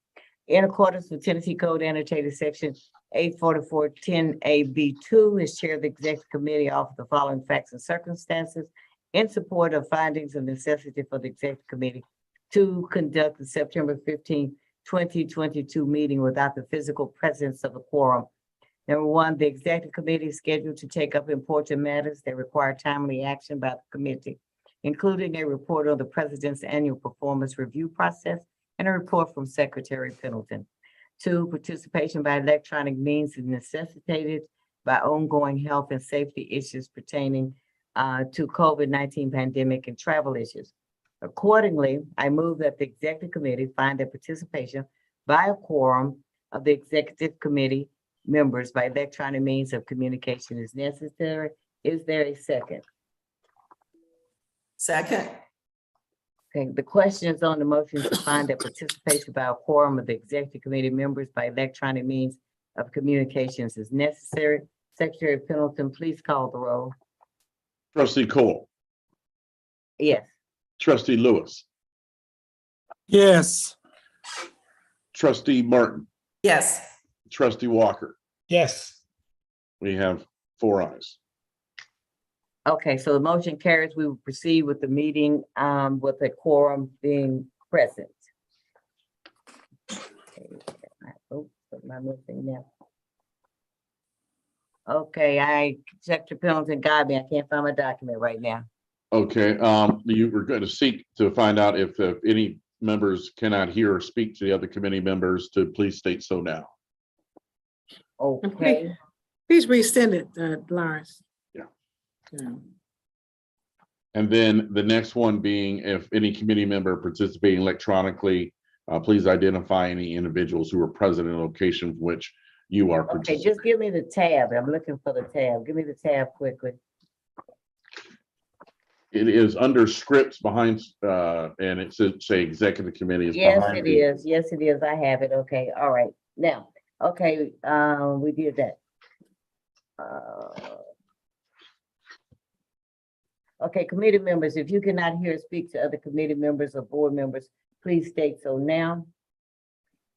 In accordance with Tennessee Code annotated section 844-10AB2, as chair of the executive committee, I offer the following facts and circumstances in support of findings of necessity for the executive committee to conduct the September 15, 2022 meeting without the physical presence of a quorum. Number one, the executive committee is scheduled to take up important matters that require timely action by the committee, including a report on the president's annual performance review process and a report from Secretary Pendleton. Two, participation by electronic means is necessitated by ongoing health and safety issues pertaining to COVID-19 pandemic and travel issues. Accordingly, I move that the executive committee find that participation by a quorum of the executive committee members by electronic means of communication is necessary. Is there a second? Second. Okay, the question is on the motion to find that participation by a quorum of the executive committee members by electronic means of communications is necessary. Secretary Pendleton, please call the roll. trustee Cole, Yes. trustee Lewis, Yes. trustee Martin, Yes. trustee Walker. Yes. We have 4 ayes. Okay, so the motion carries. We will proceed with the meeting with a quorum being present. Okay, oops, what am I missing now? Okay, Secretary Pendleton got me. I can't find my document right now. Okay, you were going to seek to find out if any members cannot hear or speak to the other committee members to please state so now. Okay. Please resend it, Lawrence. Yeah. Yeah. And then the next one being if any committee member participating electronically, please identify any individuals who are present in a location from which you are Okay, participating. just give me the tab. I'm looking for the tab. Give me the tab quickly. It is under scripts behind, and it says say executive committee is Yes, behind it the- is. Yes, it is. I have it. Okay, all right. Now, okay, we did that. Okay, committee members, if you cannot hear or speak to other committee members or board members, please state so now.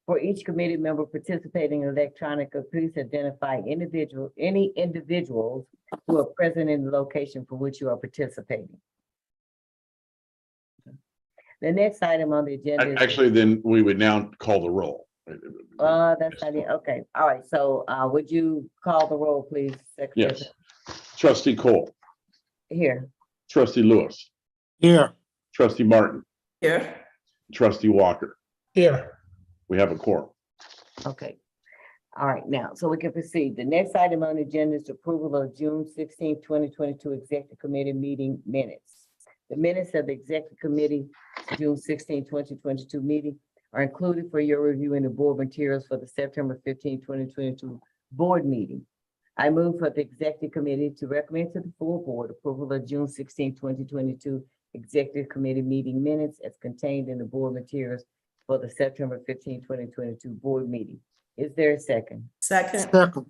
For each committee member participating electronically, please identify any individuals who are present in the location for which you are participating. The next item on the agenda is. Actually, then we would now call the roll. That's not it. Okay, all right. So would you call the roll, please, Secretary? Yes. Trustee Cole, Here. trustee Lewis, Here. trustee Martin, Here. trustee Walker. Here. We have a quorum. Okay. All right, now, so we can proceed. The next item on the agenda is approval of June 16, 2022 Executive Committee meeting minutes. The minutes of the Executive Committee June 16, 2022 meeting are included for your review in the board materials for the September 15, 2022 board meeting. I move for the Executive Committee to recommend to the full board approval of June 16, 2022 Executive Committee meeting minutes as contained in the board materials for the September 15, 2022 board meeting. Is there a second? Second. Second.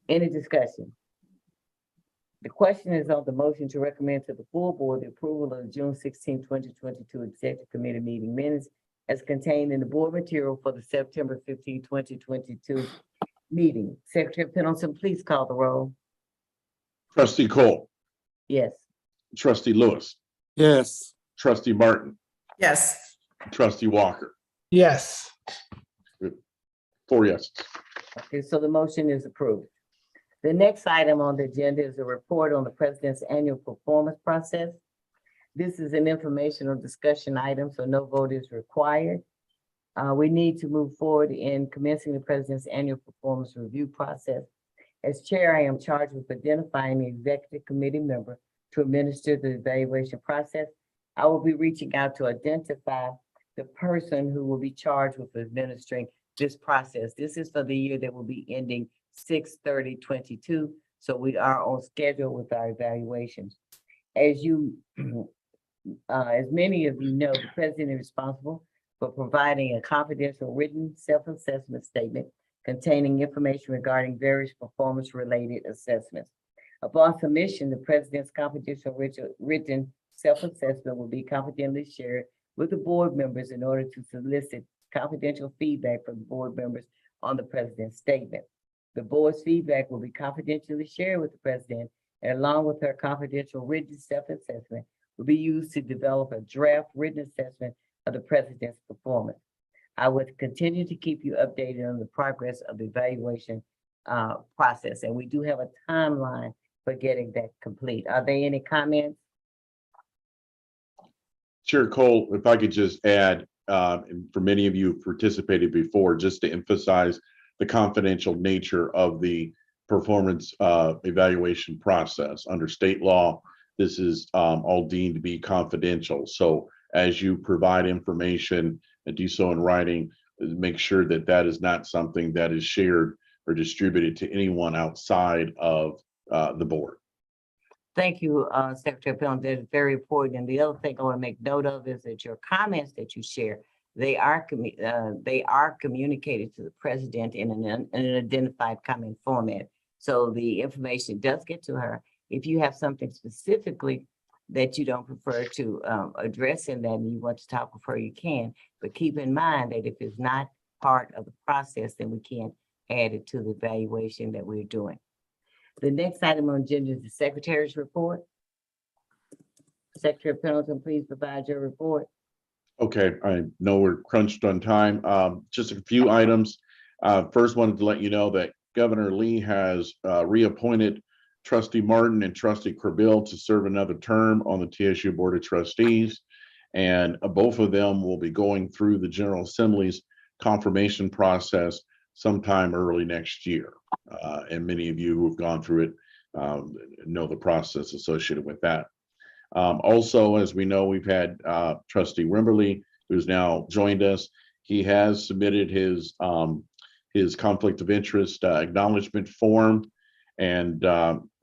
Any discussion? The question is on the motion to recommend to the full board the approval of the June 16, 2022 Executive Committee meeting minutes as contained in the board material for the September 15, 2022 meeting. Secretary Pendleton, please call the roll. Trustee Cole, Yes. trustee Lewis, Yes. trustee Martin, Yes. trustee Walker. Yes. 4 yeses. Okay, so the motion is approved. The next item on the agenda is a report on the president's annual performance process. This is an informational discussion item, so no vote is required. We need to move forward in commencing the president's annual performance review process. As chair, I am charged with identifying the executive committee member to administer the evaluation process. I will be reaching out to identify the person who will be charged with administering this process. This is for the year that will be ending 6/30/22. So we are on schedule with our evaluations. As you As many of you know, the president is responsible for providing a confidential written self-assessment statement containing information regarding various performance-related assessments. Upon submission, the president's confidential written self-assessment will be confidentially shared with the board members in order to solicit confidential feedback from the board members on the president's statement. The board's feedback will be confidentially shared with the president, and along with her confidential written self-assessment, will be used to develop a draft written assessment of the president's performance. I would continue to keep you updated on the progress of the evaluation process, and we do have a timeline for getting that complete. Are there any comments? Chair Cole, if I could just add, and for many of you who participated before, just to emphasize the confidential nature of the performance evaluation process. Under state law, this is all deemed to be confidential. So as you provide information and do so in writing, make sure that that is not something that is shared or distributed to anyone outside of the board. Thank you, Secretary Pellon. That is very important. And the other thing I want to make note of is that your comments that you share, they are communicated to the president in an identified comment format. So the information does get to her. If you have something specifically that you don't prefer to address in that and you want to talk with her, you can. But keep in mind that if it's not part of the process, then we can't add it to the evaluation that we're doing. The next item on agenda is the secretary's report. Secretary Pendleton, please provide your report. Okay, I know we're crunched on time. Just a few items. First, wanted to let you know that Governor Lee has reappointed Trustee Martin and Trustee Corbill to serve another term on the TSU Board of Trustees. And both of them will be going through the General Assembly's confirmation process sometime early next year. And many of you who have gone through it know the process associated with that. Also, as we know, we've had Trustee Wimberly, who's now joined us. He has submitted his conflict of interest acknowledgement form and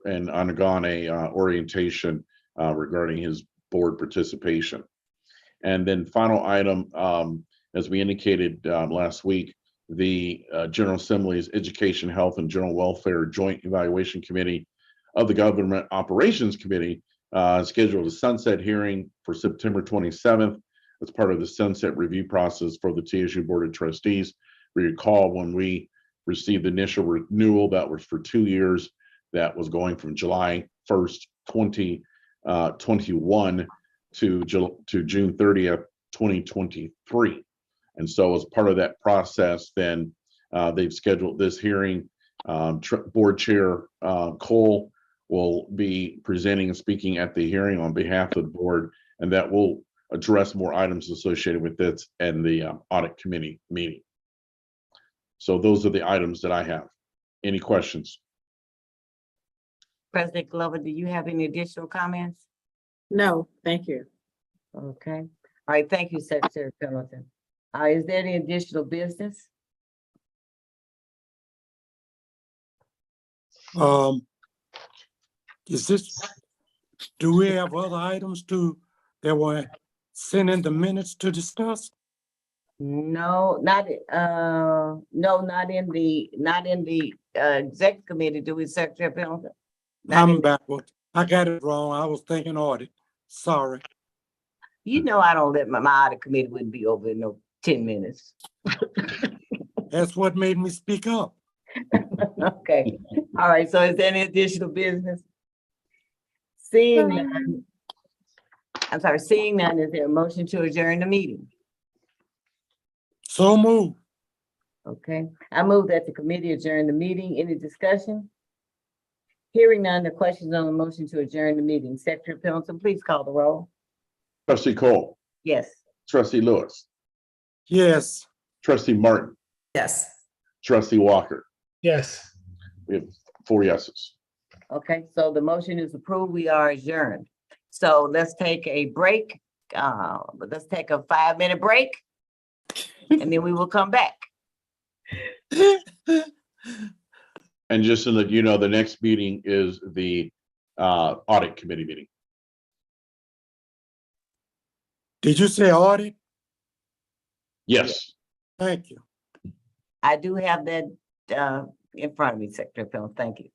undergone a orientation regarding his board participation. And then final item, as we indicated last week, the General Assembly's Education, Health, and General Welfare Joint Evaluation Committee of the Government Operations Committee scheduled a sunset hearing for September 27th as part of the sunset review process for the TSU Board of Trustees. We recall when we received the initial renewal that was for 2 years, that was going from July 1st, 2021 to June 30th, 2023. And so as part of that process, then they've scheduled this hearing. Board Chair Cole will be presenting and speaking at the hearing on behalf of the board, and that will address more items associated with this and the audit committee meeting. So those are the items that I have. Any questions? President Glover, do you have any additional comments? No, thank you. Okay. All right. Thank you, Secretary Pendleton. Is there any additional business? Do we have other items that were sent in the minutes to discuss? No, not in the executive committee, do we, Secretary Pendleton? I'm backwards. I got it wrong. I was thinking audit. Sorry. You know, I don't let my audit committee wouldn't be over in no 10 minutes. That's what made me speak up. Okay. All right. So is there any additional business? Seeing none, is there a motion to adjourn the meeting? So move. Okay. I move that the committee adjourn the meeting. Any discussion? Hearing none, the questions on the motion to adjourn the meeting. Secretary Pendleton, please call the roll. Trustee Cole. Yes. Trustee Lewis. Yes. Trustee Martin. Yes. Trustee Walker. Yes. We have 4 yeses. Okay, so the motion is approved. We are adjourned. So let's take a break. Let's take a 5-minute break, and then we will come back. And just so that you know, the next meeting is the audit committee meeting. Did you say audit? Yes. Thank you. I do have that in front of me, Secretary Phil. Thank you.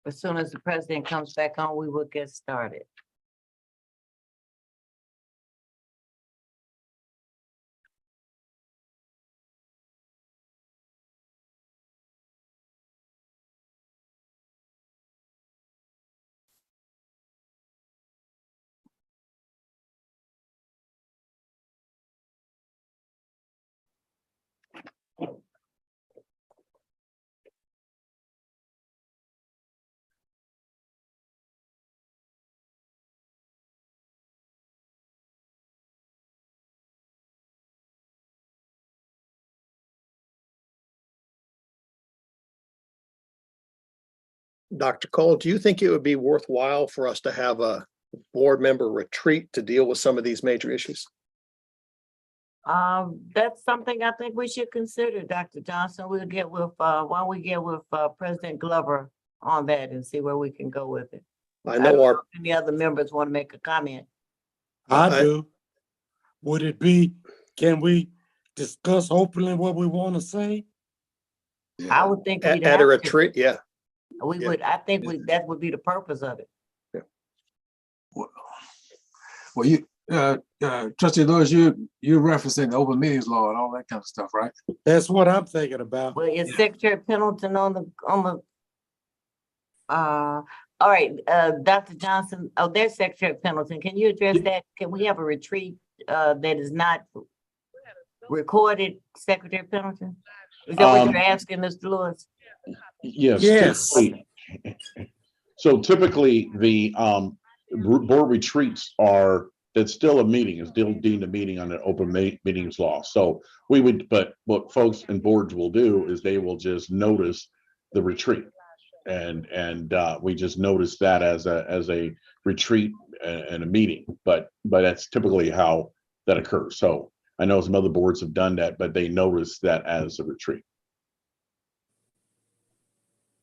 As soon as the president comes back on, we will get started. Dr. Cole, do you think it would be worthwhile for us to have a board member retreat to deal with some of these major issues? That's something I think we should consider, Dr. Johnson. We'll get with, why don't we get with, President Glover on that and see where we can go with it. I know our, if any other members want to make a comment. I do. Would it be, can we discuss openly what we want to say? I would think we'd at have a to. retreat, yeah. We Yeah. would, I think that would be the purpose of it. Well, you, Trustee Lewis, you're referencing the open meetings law and all that kind of stuff, right? That's what I'm thinking about. Well, is Secretary Pendleton on the, all right, Dr. Johnson, oh, there's Secretary Pendleton. Can you address that? Can we have a retreat, that is not recorded, Secretary Pendleton? Is that what you're asking, Mr. Lewis? Yes. Yes. So typically the board retreats that's still a meeting, is still deemed a meeting under open meetings law. So we would, but what folks and boards will do is they will just notice the retreat. And we just notice that as a retreat and a meeting, but that's typically how that occurs. So I know some other boards have done that, but they notice that as a retreat.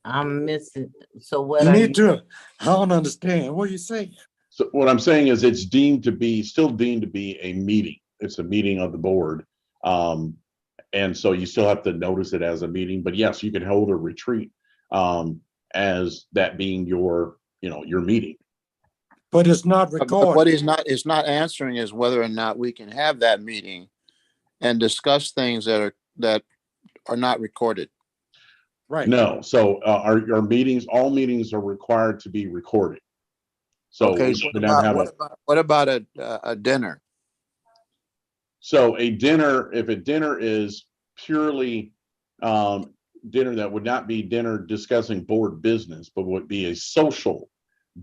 I'm missing, so what You are need to, I don't understand. What are you saying? So what I'm saying is it's still deemed to be a meeting. It's a meeting of the board. And so you still have to notice it as a meeting, but yes, you can hold a retreat as that being your meeting. But it's not But recorded. what is not answering is whether or not we can have that meeting and discuss things that are not recorded. Right. No, so our meetings, all meetings are required to be recorded. So Okay, we so should not have what about a dinner? So a dinner, if a dinner is purely dinner that would not be dinner discussing board business, but would be a social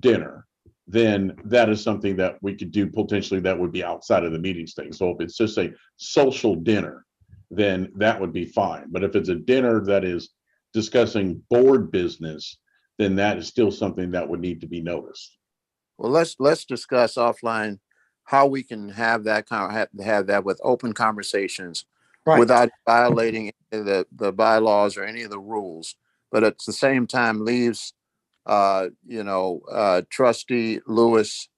dinner, then that is something that we could do potentially that would be outside of the meeting state. So if it's just a social dinner, then that would be fine. But if it's a dinner that is discussing board business, then that is still something that would need to be noticed. Well, let's discuss offline how we can have that have that with open conversations, Right. without violating the bylaws or any of the rules, but at the same time leaves Trustee Lewis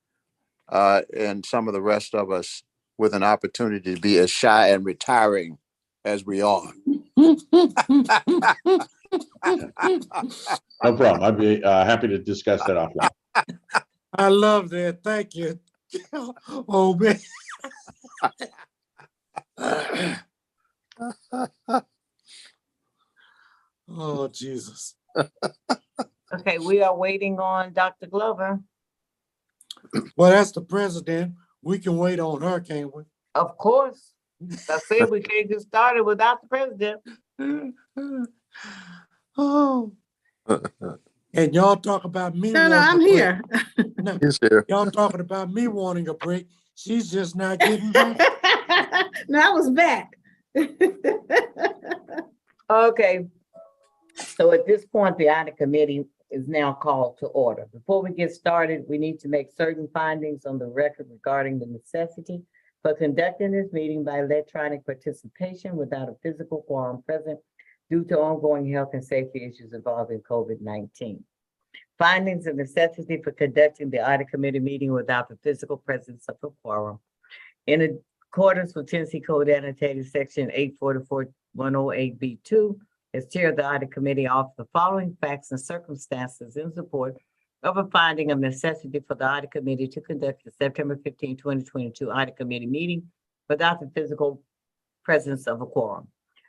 and some of the rest of us with an opportunity to be as shy and retiring as we are. No problem. I'd be happy to discuss that offline. I love that. Thank you. Oh, man. Oh, Jesus. Okay, we are waiting on Dr. Glover. Well, that's the president. We can wait on her, can't we? Of course. I said we can't get started without the president. Oh. And y'all talk about me. No, I'm wanting a here. break. No, He's here. y'all talking about me wanting a break. She's just not getting back. No, I was back. Okay. So at this point, the audit committee is now called to order. Before we get started, we need to make certain findings on the record regarding the necessity for conducting this meeting by electronic participation without a physical quorum present due to ongoing health and safety issues involving COVID-19. Findings of necessity for conducting the audit committee meeting without the physical presence of a quorum. In accordance with Tennessee Code Annotated Section 844-108B2, As chair of the audit committee, I offer the following facts and circumstances in support of a finding of necessity for the audit committee to conduct the September 15, 2022 audit committee meeting without the physical presence of a quorum.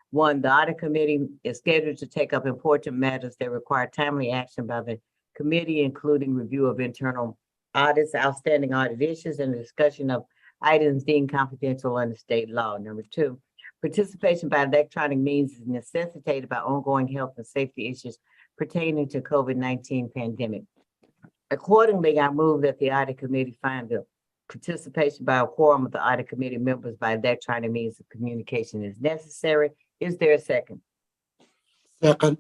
One, the audit committee is scheduled to take up important matters that require timely action by the committee, including review of internal audits, outstanding audit issues, and the discussion of items deemed confidential under state law. Number two, participation by electronic means is necessitated by ongoing health and safety issues pertaining to COVID-19 pandemic. Accordingly, I move that the audit committee find the participation by a quorum of the audit committee members by electronic means of communication is necessary. Is there a second? Second.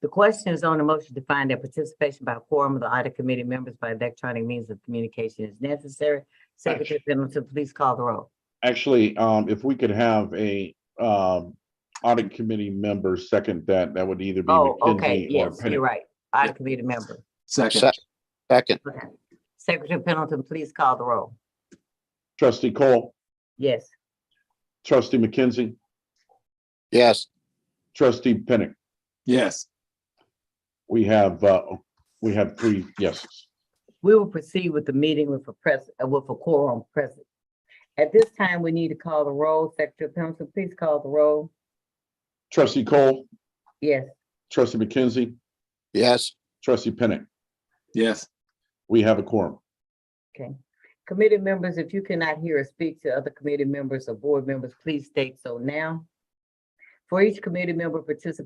The question is on the motion to find that participation by a quorum of the audit committee members by electronic means of communication is necessary. Secretary Pendleton, please call the roll. Actually, if we could have a audit committee member second that, that would either be Oh, okay, McKinsey or yes, Pennick. you're right. Audit committee member. Second. Second. Okay. Secretary Pendleton, please call the roll. Trustee Cole, Yes. trustee McKinsey, Yes. trustee Pennick. Yes. We have 3 yeses. We will proceed with the meeting with a quorum present. At this time, we need to call the roll. Secretary Pendleton, please call the roll. Trustee Cole, Yes. trustee McKinsey, Yes. trustee Pennick. Yes. We have a quorum. Okay. Committee members, if you cannot hear or speak to other committee members or board members, please state so now. For each committee member participating